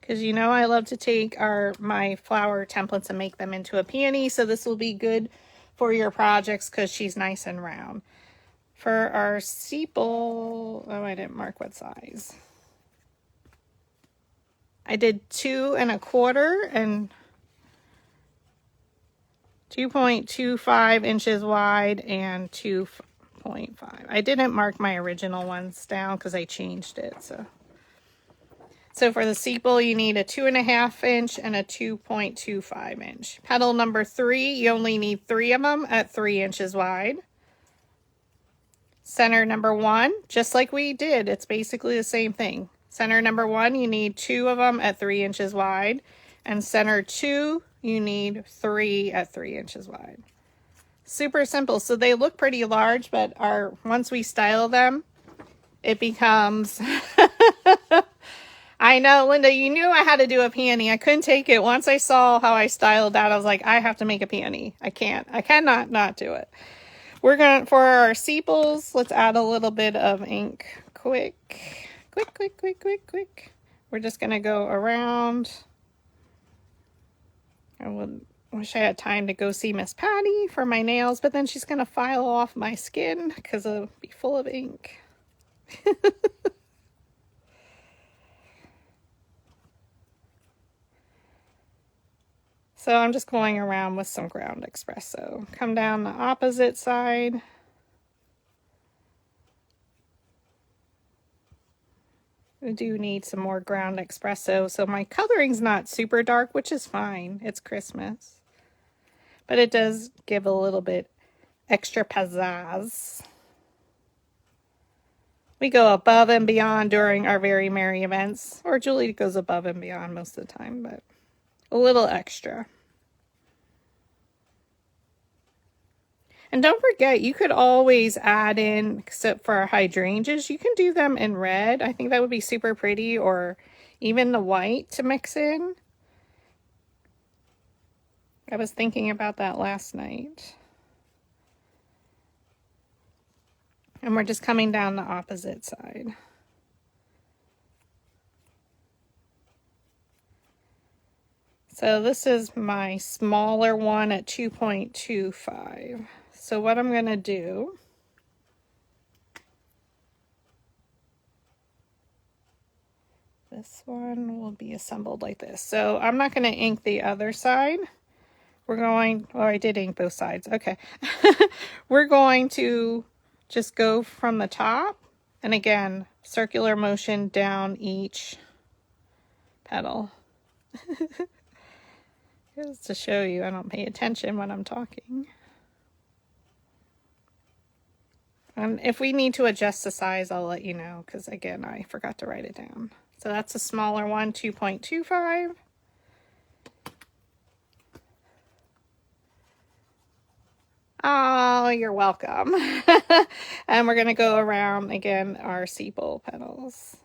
Because you know I love to take my flower templates and make them into a peony. So this will be good for your projects because she's nice and round. For our sepal, oh, I didn't mark what size. I did 2 1/4 and 2.25 inches wide and 2.5. I didn't mark my original ones down because I changed it. So for the sepal, you need a 2.5 inch and a 2.25 inch. Petal number 3, you only need 3 of them at 3 inches wide. Center number 1, just like we did, it's basically the same thing. Center number 1, you need 2 of them at 3 inches wide. And center 2, you need 3 at 3 inches wide. Super simple. So they look pretty large, but once we style them, it becomes... I know, Linda, you knew I had to do a peony. I couldn't take it. Once I saw how I styled that, I was like, I have to make a peony. I cannot not do it. We're going to, for our sepals, let's add a little bit of ink. Quick. We're just going to go around. And we'll Wish I had time to go see Miss Patty for my nails, but then she's going to file off my skin because it'll be full of ink. So I'm just going around with some ground espresso. Come down the opposite side. I do need some more ground espresso. So my coloring's not super dark, which is fine. It's Christmas. But it does give a little bit extra pizzazz. We go above and beyond during our very merry events. Or Julie goes above and beyond most of the time, but a little extra. And don't forget, you could always add in, except for our hydrangeas, you can do them in red. I think that would be super pretty, or even the white to mix in. I was thinking about that last night. And we're just coming down the opposite side. So this is my smaller one at 2.25. So what I'm going to do, this one will be assembled like this. So I'm not going to ink the other side. We're going, oh, I did ink both sides. Okay. We're going to just go from the top. And again, circular motion down each petal. Just to show you, I don't pay attention when I'm talking. And if we need to adjust the size, I'll let you know, because again, I forgot to write it down. So that's a smaller one, 2.25. Oh, you're welcome. And we're going to go around again our sepal petals.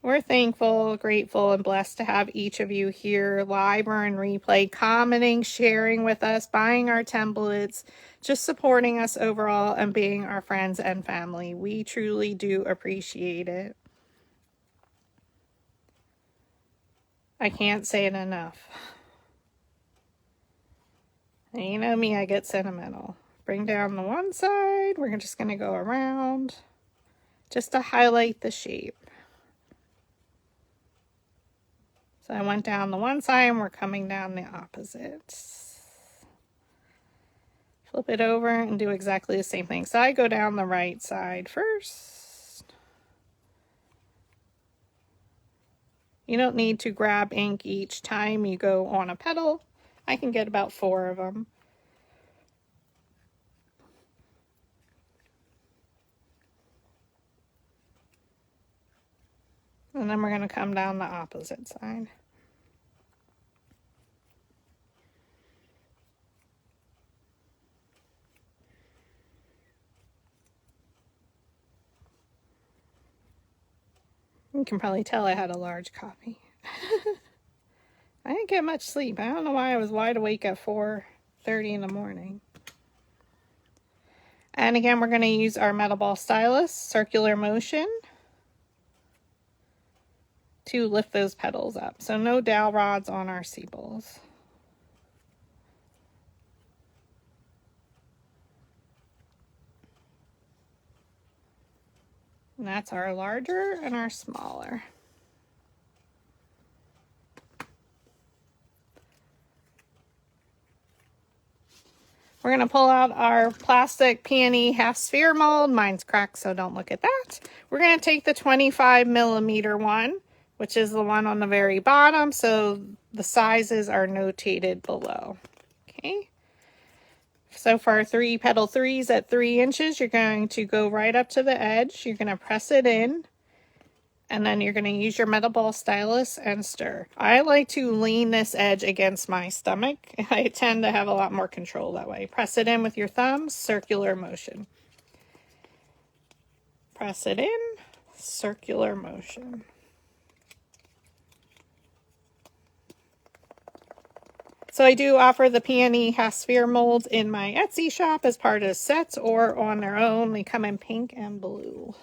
We're thankful, grateful, and blessed to have each of you here live or in replay, commenting, sharing with us, buying our templates, just supporting us overall, and being our friends and family. We truly do appreciate it. I can't say it enough. And you know me, I get sentimental. Bring down the one side. We're just going to go around just to highlight the shape. So I went down the one side and we're coming down the opposite. Flip it over and do exactly the same thing. So I go down the right side first. You don't need to grab ink each time you go on a petal. I can get about 4 of them. And then we're going to come down the opposite side. You can probably tell I had a large copy. I didn't get much sleep. I don't know why I was wide awake at 4:30 in the morning. And again, we're going to use our metal ball stylus, circular motion, to lift those petals up. So no dowel rods on our sepals. And that's our larger and our smaller. We're going to pull out our plastic peony half sphere mold. Mine's cracked, so don't look at that. We're going to take the 25mm one, which is the one on the very bottom, so the sizes are notated below. Okay. So for our 3 petal 3s at 3 inches, you're going to go right up to the edge. You're going to press it in. And then you're going to use your metal ball stylus and stir. I like to lean this edge against my stomach. I tend to have a lot more control that way. Press it in with your thumbs, circular motion. Press it in, circular motion. So I do offer the peony half sphere molds in my Etsy shop as part of sets or on their own. They come in pink and blue.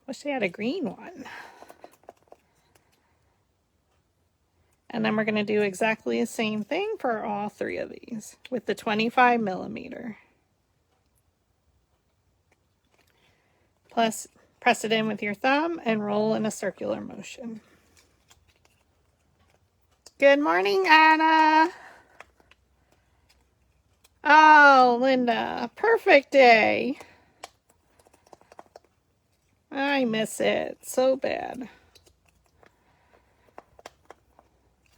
Wish they had a green one. And then we're going to do exactly the same thing for all three of these with the 25 millimeter. Plus, press it in with your thumb and roll in a circular motion. Good morning, Anna. Oh, Linda, perfect day. I miss it so bad.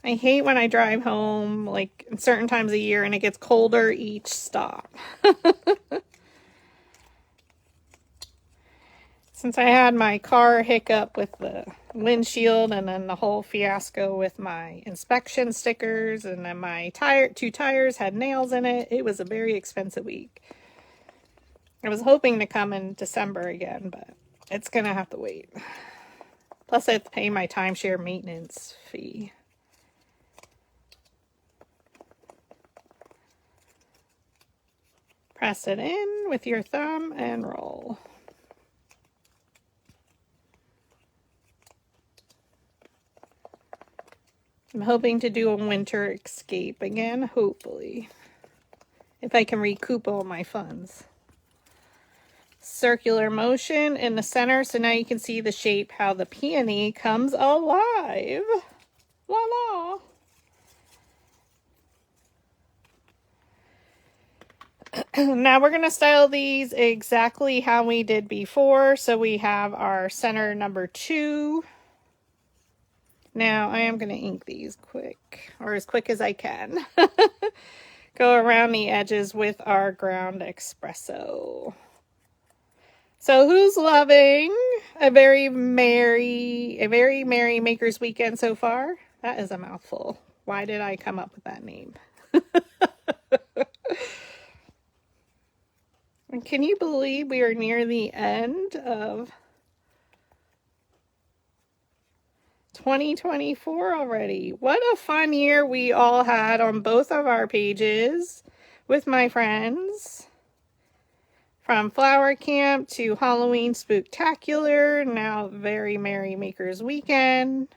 I hate when I drive home, like in certain times of year, and it gets colder each stop. Since I had my car hiccup with the windshield and then the whole fiasco with my inspection stickers, and then my two tires had nails in it, it was a very expensive week. I was hoping to come in December again, but it's going to have to wait. Plus I have to pay my timeshare maintenance fee. Press it in with your thumb and roll. I'm hoping to do a winter escape again, hopefully. If I can recoup all my funds. Circular motion in the center, so now you can see the shape, how the peony comes alive. La la. Now we're going to style these exactly how we did before. So we have our center number 2. Now I am going to ink these quick, or as quick as I can. Go around the edges with our ground espresso. So who's loving a very merry Maker's Weekend so far? That is a mouthful. Why did I come up with that name? And can you believe we are near the end of 2024 already? What a fun year we all had on both of our pages with my friends. From flower camp to Halloween spooktacular, now very merry Maker's Weekend.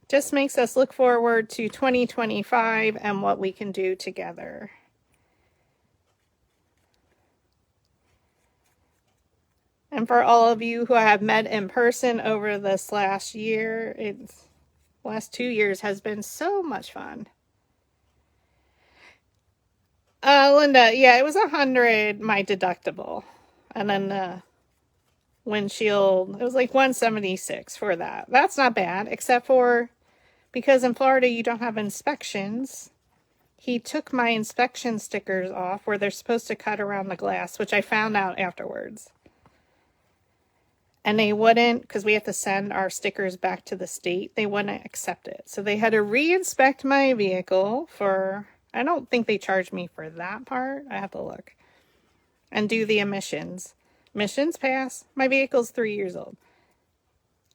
Just makes us look forward to 2025 and what we can do together. And for all of you who I have met in person over this last year, last 2 years has been so much fun. Linda, yeah, it was 100, my deductible. And then the windshield, it was like 176 for that. That's not bad, except for because in Florida you don't have inspections. He took my inspection stickers off where they're supposed to cut around the glass, which I found out afterwards. And they wouldn't, because we have to send our stickers back to the state, they wouldn't accept it. So they had to re-inspect my vehicle for, I don't think they charged me for that part. I have to look. And do the emissions. Emissions pass. My vehicle's 3 years old.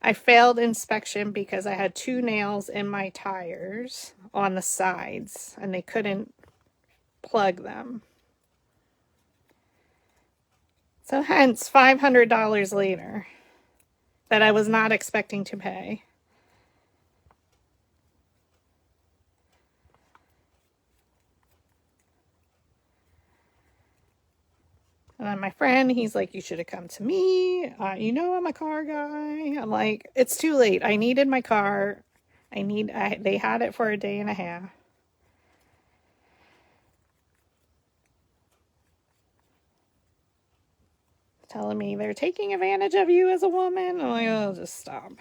I failed inspection because I had 2 nails in my tires on the sides and they couldn't plug them. So hence $500 later that I was not expecting to pay. And then my friend, he's like, you should have come to me. You know, I'm a car guy. I'm like, it's too late. I needed my car. They had it for a day and a half. Telling me they're taking advantage of you as a woman. I'm like, oh, just stop.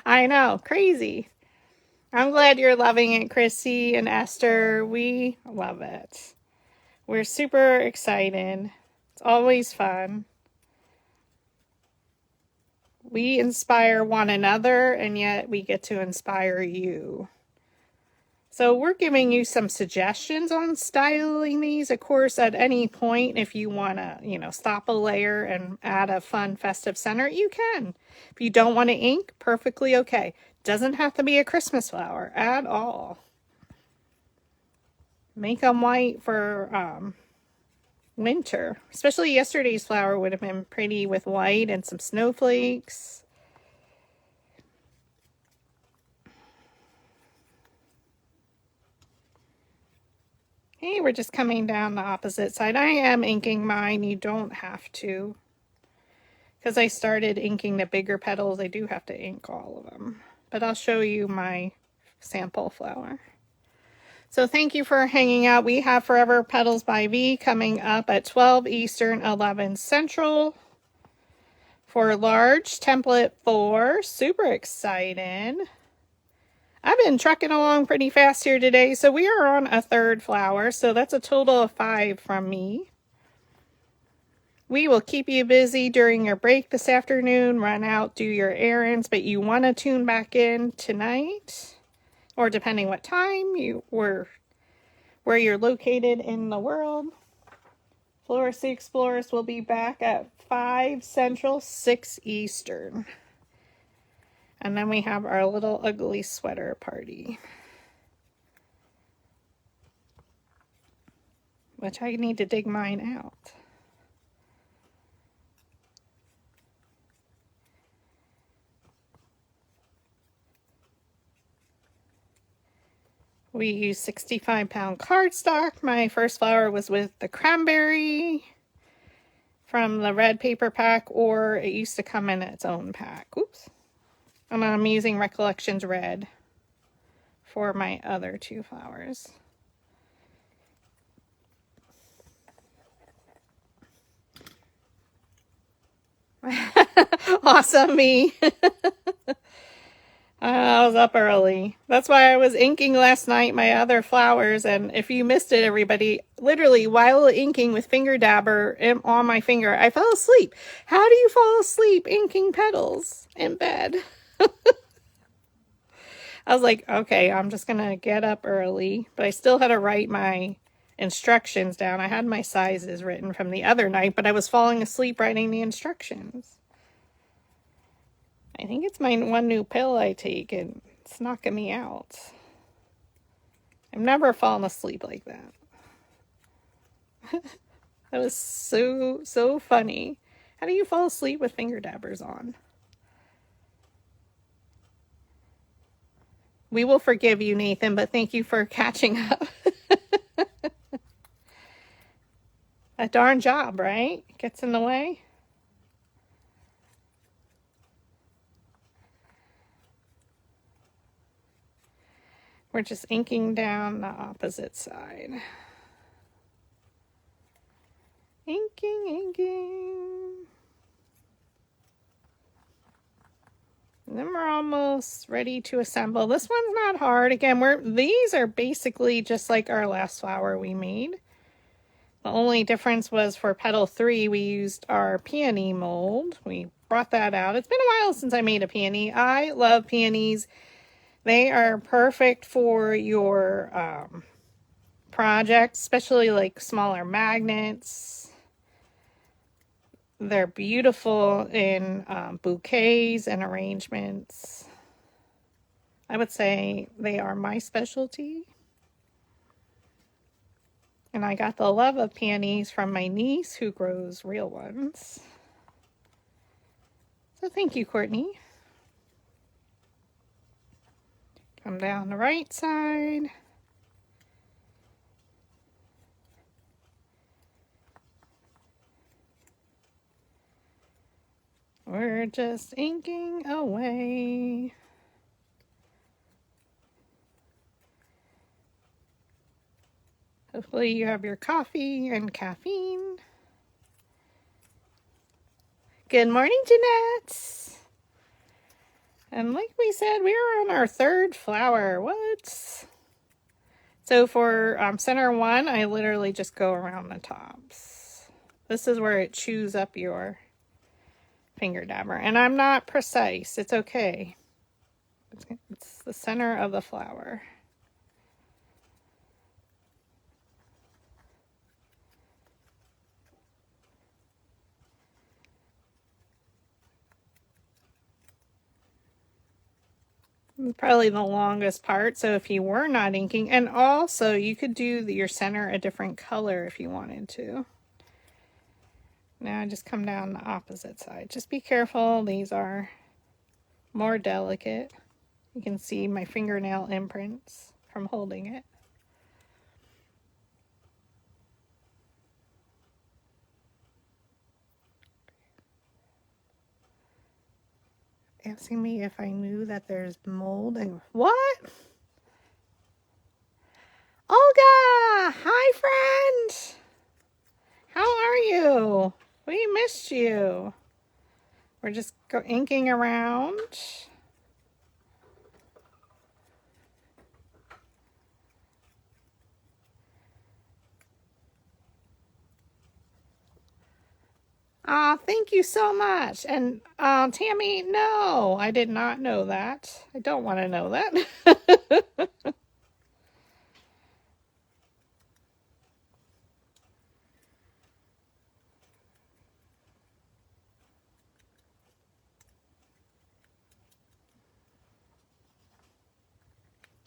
I know, crazy. I'm glad you're loving it, Chrissy and Esther. We love it. We're super excited. It's always fun. We inspire one another, and yet we get to inspire you. So we're giving you some suggestions on styling these. Of course, at any point, if you want to, stop a layer and add a fun festive center, you can. If you don't want to ink, perfectly okay. Doesn't have to be a Christmas flower at all. Make them white for winter. Especially yesterday's flower would have been pretty with white and some snowflakes. Hey, we're just coming down the opposite side. I am inking mine. You don't have to. Because I started inking the bigger petals, I do have to ink all of them. But I'll show you my sample flower. So thank you for hanging out. We have Forever Petals by V coming up at 12 Eastern, 11 Central for large template 4. Super excited. I've been trucking along pretty fast here today, so we are on a 3rd flower, so that's a total of 5 from me. We will keep you busy during your break this afternoon. Run out, do your errands, but you want to tune back in tonight, or depending what time where you're located in the world. Floristry Explorers will be back at 5 Central, 6 Eastern. And then we have our little ugly sweater party, which I need to dig mine out. We use 65-pound cardstock. My first flower was with the cranberry from the red paper pack, or it used to come in its own pack. Oops. And I'm using Recollections Red for my other 2 flowers. Awesome, me. I was up early. That's why I was inking last night my other flowers. And if you missed it, everybody, literally while inking with finger dabber on my finger, I fell asleep. How do you fall asleep inking petals in bed? I was like, okay, I'm just going to get up early. But I still had to write my instructions down. I had my sizes written from the other night, but I was falling asleep writing the instructions. I think it's my one new pill I take, and it's knocking me out. I've never fallen asleep like that. That was so funny. How do you fall asleep with finger dabbers on? We will forgive you, Nathan, but thank you for catching up. A darn job, right? Gets in the way. We're just inking down the opposite side. Inking. And then we're almost ready to assemble. This one's not hard. Again, these are basically just like our last flower we made. The only difference was for petal 3, we used our peony mold. We brought that out. It's been a while since I made a peony. I love peonies. They are perfect for your projects, especially like smaller magnets. They're beautiful in bouquets and arrangements. I would say they are my specialty. And I got the love of peonies from my niece who grows real ones. So thank you, Courtney. Come down the right side. We're just inking away. Hopefully you have your coffee and caffeine. Good morning, Jeanette. And like we said, we are on our 3rd flower. What? So for center 1, I literally just go around the tops. This is where it chews up your finger dabber. And I'm not precise. It's okay. It's the center of the flower. Probably the longest part. So if you were not inking, and also you could do your center a different color if you wanted to. Now I just come down the opposite side. Just be careful. These are more delicate. You can see my fingernail imprints from holding it. Asking me if I knew that there's mold and what? Olga! Hi, friend! How are you? We missed you. We're just inking around. Thank you so much. And Tammy, no, I did not know that. I don't want to know that.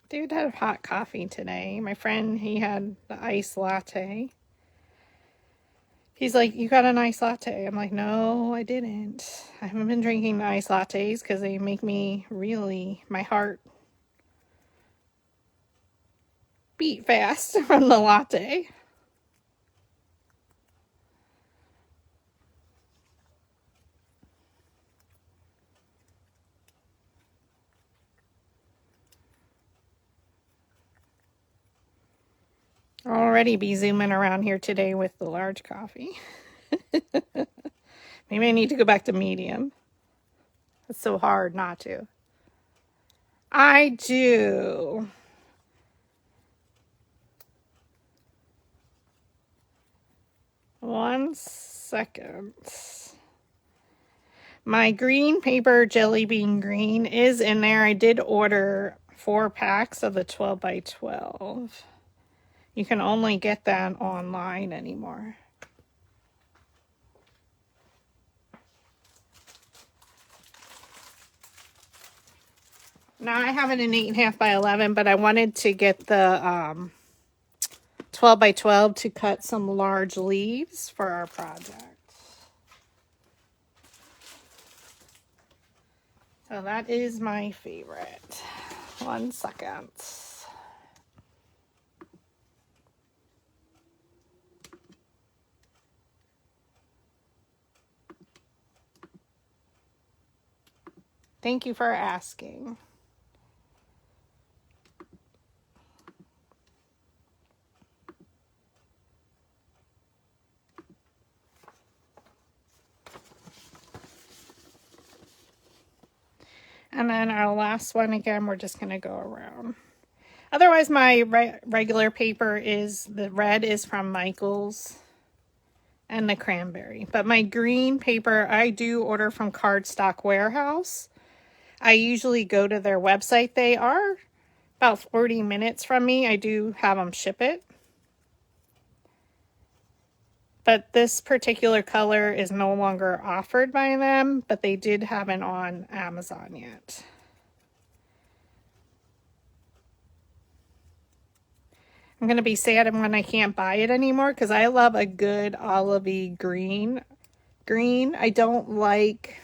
Dude had hot coffee today. My friend, he had the iced latte. He's like, you got an iced latte? I'm like, no, I didn't. I haven't been drinking the iced lattes because they make me really, my heart beat fast from the latte. I'll already be zooming around here today with the large coffee. Maybe I need to go back to medium. It's so hard not to. I do. One second. My green paper jelly bean green is in there. I did order 4 packs of the 12 by 12. You can only get that online anymore. Now I have it in 8.5 by 11, but I wanted to get the 12 by 12 to cut some large leaves for our project. So that is my favorite. 1 second. Thank you for asking. And then our last one, again, we're just going to go around. Otherwise, my regular paper is, the red is from Michael's and the cranberry. But my green paper, I do order from Cardstock Warehouse. I usually go to their website. They are about 40 minutes from me. I do have them ship it. But this particular color is no longer offered by them, but they did have it on Amazon yet. I'm going to be sad when I can't buy it anymore because I love a good olivey green. I don't like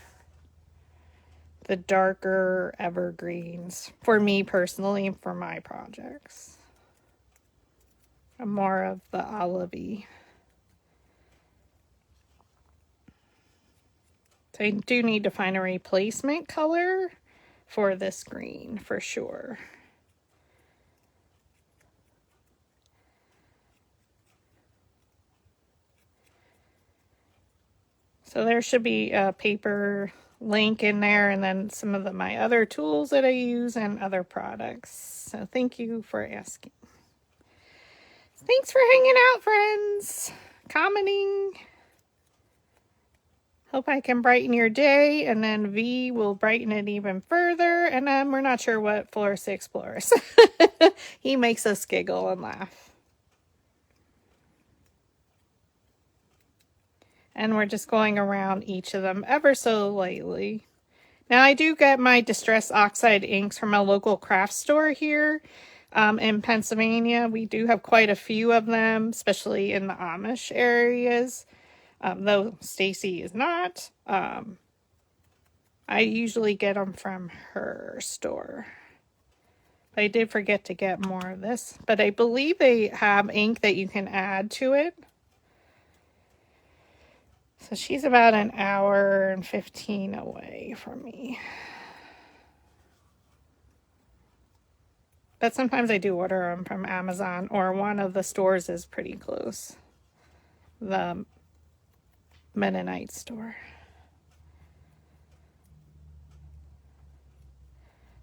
the darker evergreens for me personally for my projects. I'm more of the olivey. So I do need to find a replacement color for this green for sure. So there should be a paper link in there and then some of my other tools that I use and other products. So thank you for asking. Thanks for hanging out, friends. Commenting. Hope I can brighten your day, and then V will brighten it even further, and then we're not sure what Florist explores. He makes us giggle and laugh. And we're just going around each of them ever so lightly. Now I do get my Distress Oxide inks from a local craft store here in Pennsylvania. We do have quite a few of them, especially in the Amish areas. though Stacy is not. I usually get them from her store. I did forget to get more of this, but I believe they have ink that you can add to it. So she's about an hour and 15 away from me. But sometimes I do order them from Amazon, or one of the stores is pretty close. The Mennonite store.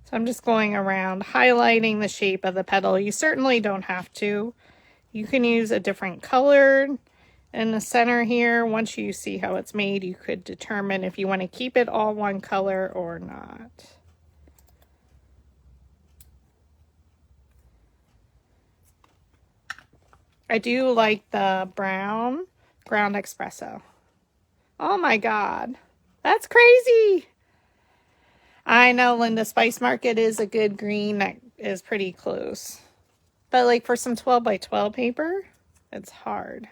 So I'm just going around highlighting the shape of the petal. You certainly don't have to. You can use a different color in the center here. Once you see how it's made, you could determine if you want to keep it all one color or not. I do like the brown ground espresso. Oh my God, that's crazy. I know, Linda, Spice Market is a good green that is pretty close. But like for some 12 by 12 paper, it's hard.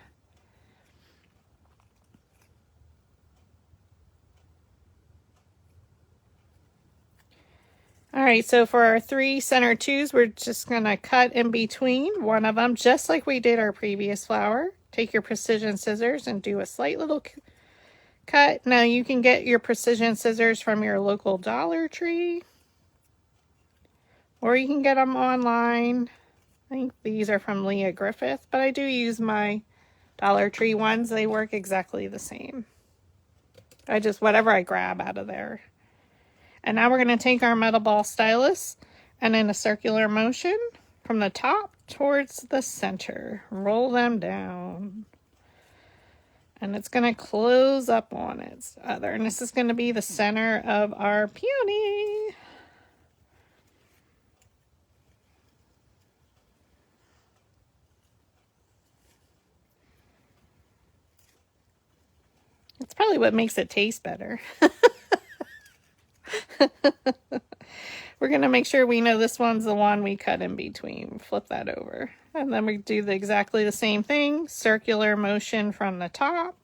All right, so for our 3 center 2s, we're just going to cut in between one of them, just like we did our previous flower. Take your precision scissors and do a slight little cut. Now you can get your precision scissors from your local Dollar Tree, or you can get them online. I think these are from Leah Griffith, but I do use my Dollar Tree ones. They work exactly the same. I just, whatever I grab out of there. And now we're going to take our metal ball stylus and in a circular motion from the top towards the center, roll them down. And it's going to close up on its other. And this is going to be the center of our peony. It's probably what makes it taste better. We're going to make sure we know this one's the one we cut in between. Flip that over. And then we do exactly the same thing. Circular motion from the top.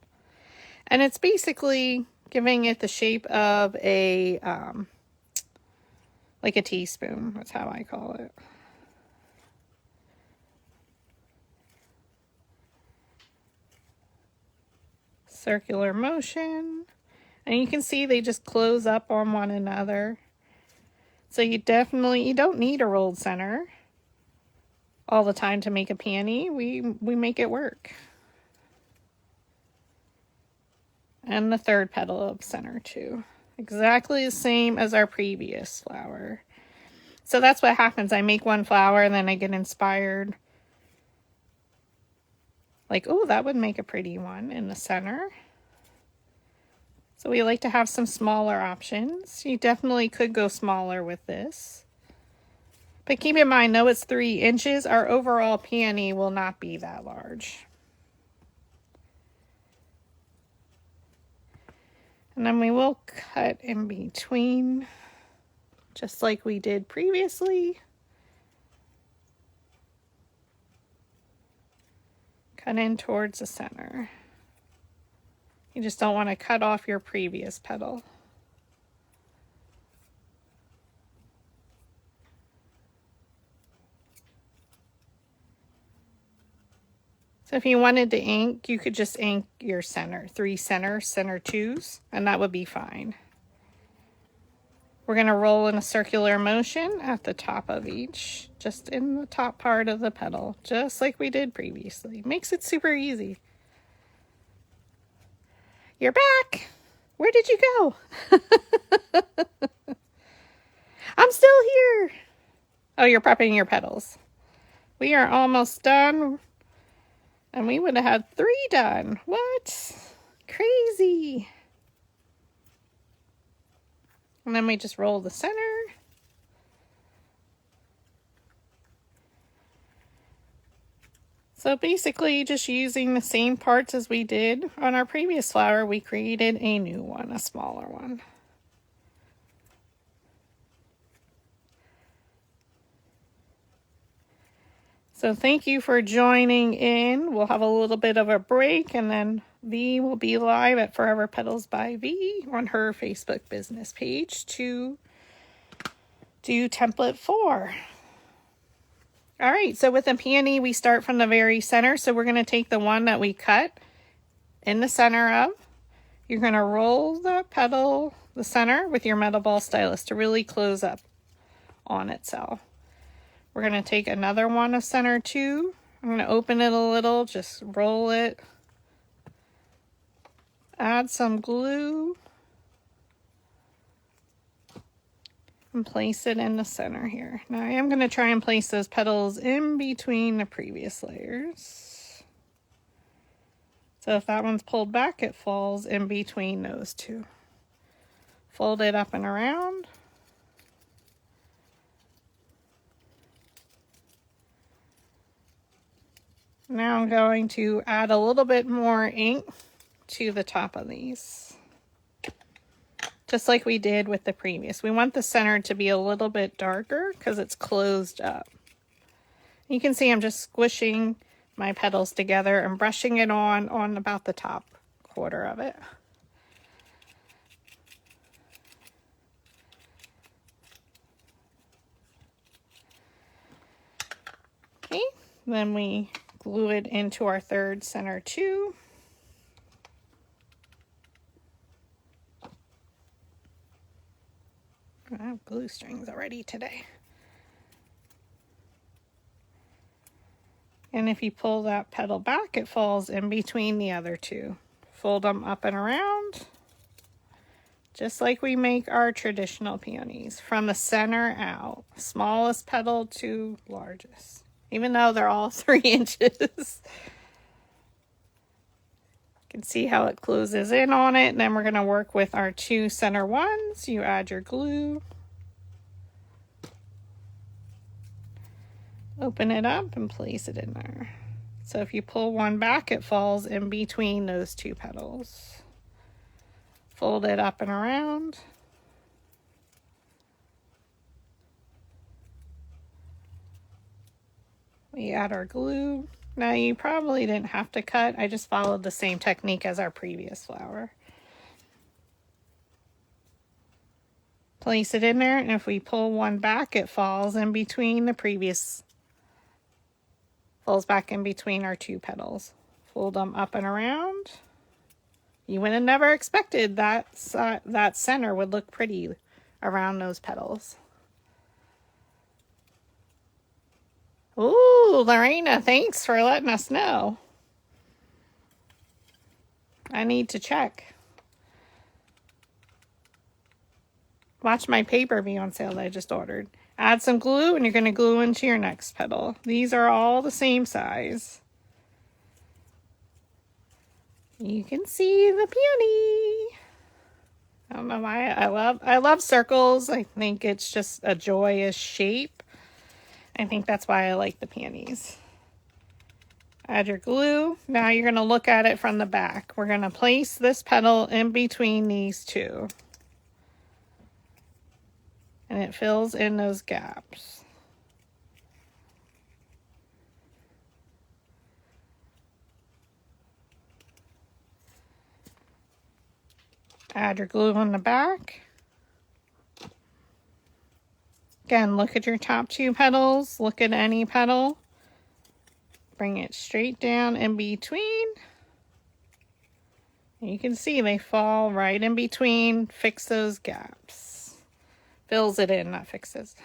And it's basically giving it the shape of a, like a teaspoon. That's how I call it. Circular motion. And you can see they just close up on one another. So you don't need a rolled center all the time to make a peony. We make it work. And the third petal of center 2. Exactly the same as our previous flower. So that's what happens. I make one flower and then I get inspired. Like, oh, that would make a pretty one in the center. So we like to have some smaller options. You definitely could go smaller with this. But keep in mind, though it's 3 inches, our overall peony will not be that large. And then we will cut in between, just like we did previously. Cut in towards the center. You just don't want to cut off your previous petal. So if you wanted to ink, you could just ink your center, 3 center 2s, and that would be fine. We're going to roll in a circular motion at the top of each, just in the top part of the petal, just like we did previously. Makes it super easy. You're back. Where did you go? I'm still here. Oh, you're prepping your petals. We are almost done. And we would have had 3 done. What? Crazy. And then we just roll the center. So basically, just using the same parts as we did on our previous flower, we created a new one, a smaller one. So thank you for joining in. We'll have a little bit of a break and then V will be live at Forever Petals by V on her Facebook business page to do template 4. All right, so with a peony, we start from the very center. So we're going to take the one that we cut in the center of. You're going to roll the petal, the center, with your metal ball stylus to really close up on itself. We're going to take another one of center 2. I'm going to open it a little, just roll it. Add some glue. And place it in the center here. Now I am going to try and place those petals in between the previous layers. So if that one's pulled back, it falls in between those two. Fold it up and around. Now I'm going to add a little bit more ink to the top of these. Just like we did with the previous. We want the center to be a little bit darker because it's closed up. You can see I'm just squishing my petals together and brushing it on about the top quarter of it. Okay, then we glue it into our third center 2. I have glue strings already today. And if you pull that petal back, it falls in between the other two. Fold them up and around, just like we make our traditional peonies, from the center out, smallest petal to largest, even though they're all 3 inches. You can see how it closes in on it. And then we're going to work with our 2 center ones. You add your glue. Open it up and place it in there. So if you pull one back, it falls in between those 2 petals. Fold it up and around. We add our glue. Now you probably didn't have to cut. I just followed the same technique as our previous flower. Place it in there, and if we pull one back, it falls in between the previous, falls back in between our 2 petals. Fold them up and around. You would have never expected that center would look pretty around those petals. Ooh, Lorena, thanks for letting us know. I need to check. Watch my paper be on sale that I just ordered. Add some glue and you're going to glue into your next petal. These are all the same size. You can see the peony. I don't know why I love circles. I think it's just a joyous shape. I think that's why I like the peonies. Add your glue. Now you're going to look at it from the back. We're going to place this petal in between these 2. And it fills in those gaps. Add your glue on the back. Again, look at your top 2 petals. Look at any petal. Bring it straight down in between. And you can see they fall right in between. Fix those gaps. Fills it in, not fixes.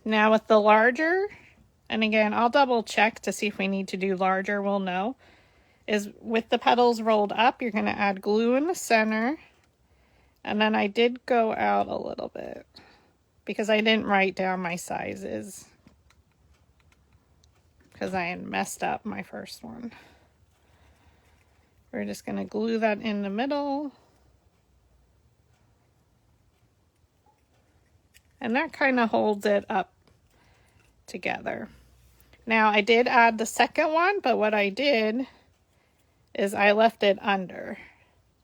Now with the larger, and again, I'll double check to see if we need to do larger, we'll know, is with the petals rolled up, you're going to add glue in the center. And then I did go out a little bit because I didn't write down my sizes because I had messed up my first one. We're just going to glue that in the middle. And that kind of holds it up together. Now I did add the second one, but what I did is I left it under.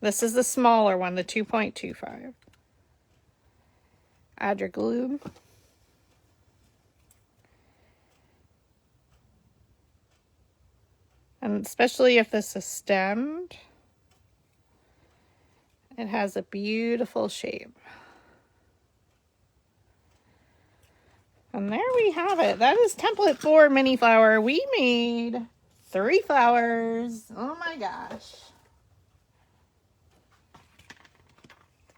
This is the smaller one, the 2.25. Add your glue. And especially if this is stemmed, it has a beautiful shape. And there we have it. That is template 4 mini flower. We made 3 flowers. Oh my gosh.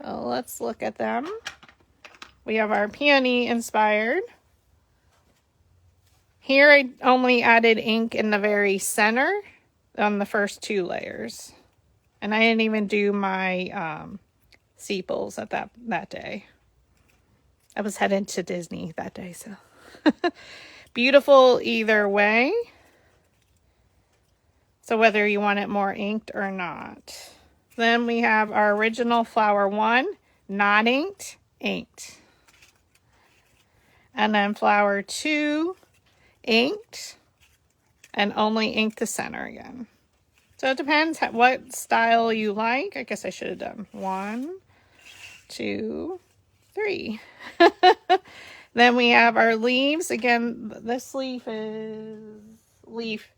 So let's look at them. We have our peony inspired. Here I only added ink in the very center on the first 2 layers. And I didn't even do my sepals at that day. I was headed to Disney that day, so. Beautiful either way. So whether you want it more inked or not. Then we have our original flower 1, not inked, inked. And then flower 2, inked, and only inked the center again. So it depends what style you like. I guess I should have done 1, 2, 3. Then we have our leaves. Again, this leaf is leaf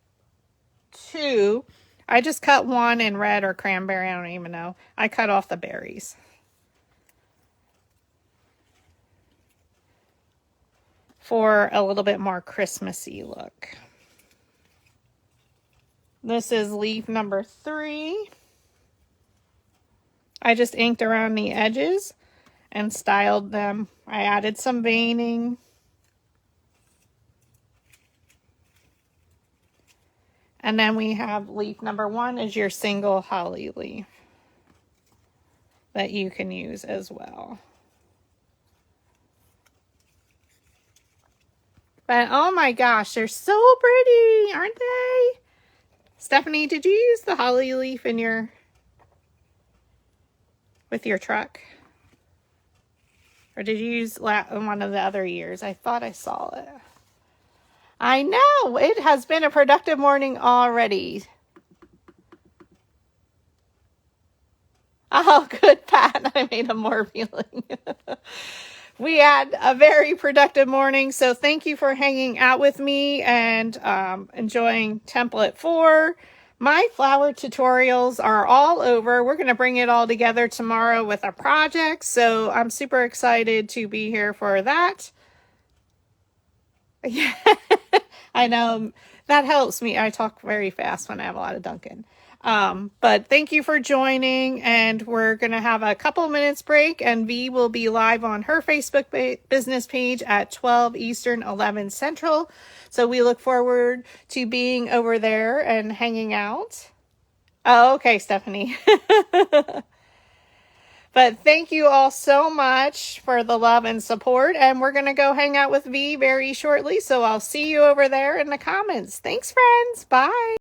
2. I just cut 1 in red or cranberry. I don't even know. I cut off the berries. For a little bit more Christmassy look. This is leaf number 3. I just inked around the edges and styled them. I added some veining. And then we have leaf number 1 is your single holly leaf that you can use as well. But oh my gosh, they're so pretty, aren't they? Stephanie, did you use the holly leaf in with your truck? Or did you use one of the other years? I thought I saw it. I know, it has been a productive morning already. Oh, good, Pat. I made him more appealing. We had a very productive morning, so thank you for hanging out with me and enjoying template 4. My flower tutorials are all over. We're going to bring it all together tomorrow with a project, so I'm super excited to be here for that. Yeah, I know. That helps me. I talk very fast when I have a lot of Dunkin'. But thank you for joining, and we're going to have a couple minutes break, and V will be live on her Facebook business page at 12 Eastern, 11 Central. So we look forward to being over there and hanging out. Oh, okay, Stephanie. But thank you all so much for the love and support, and we're going to go hang out with V very shortly. So I'll see you over there in the comments. Thanks, friends. Bye.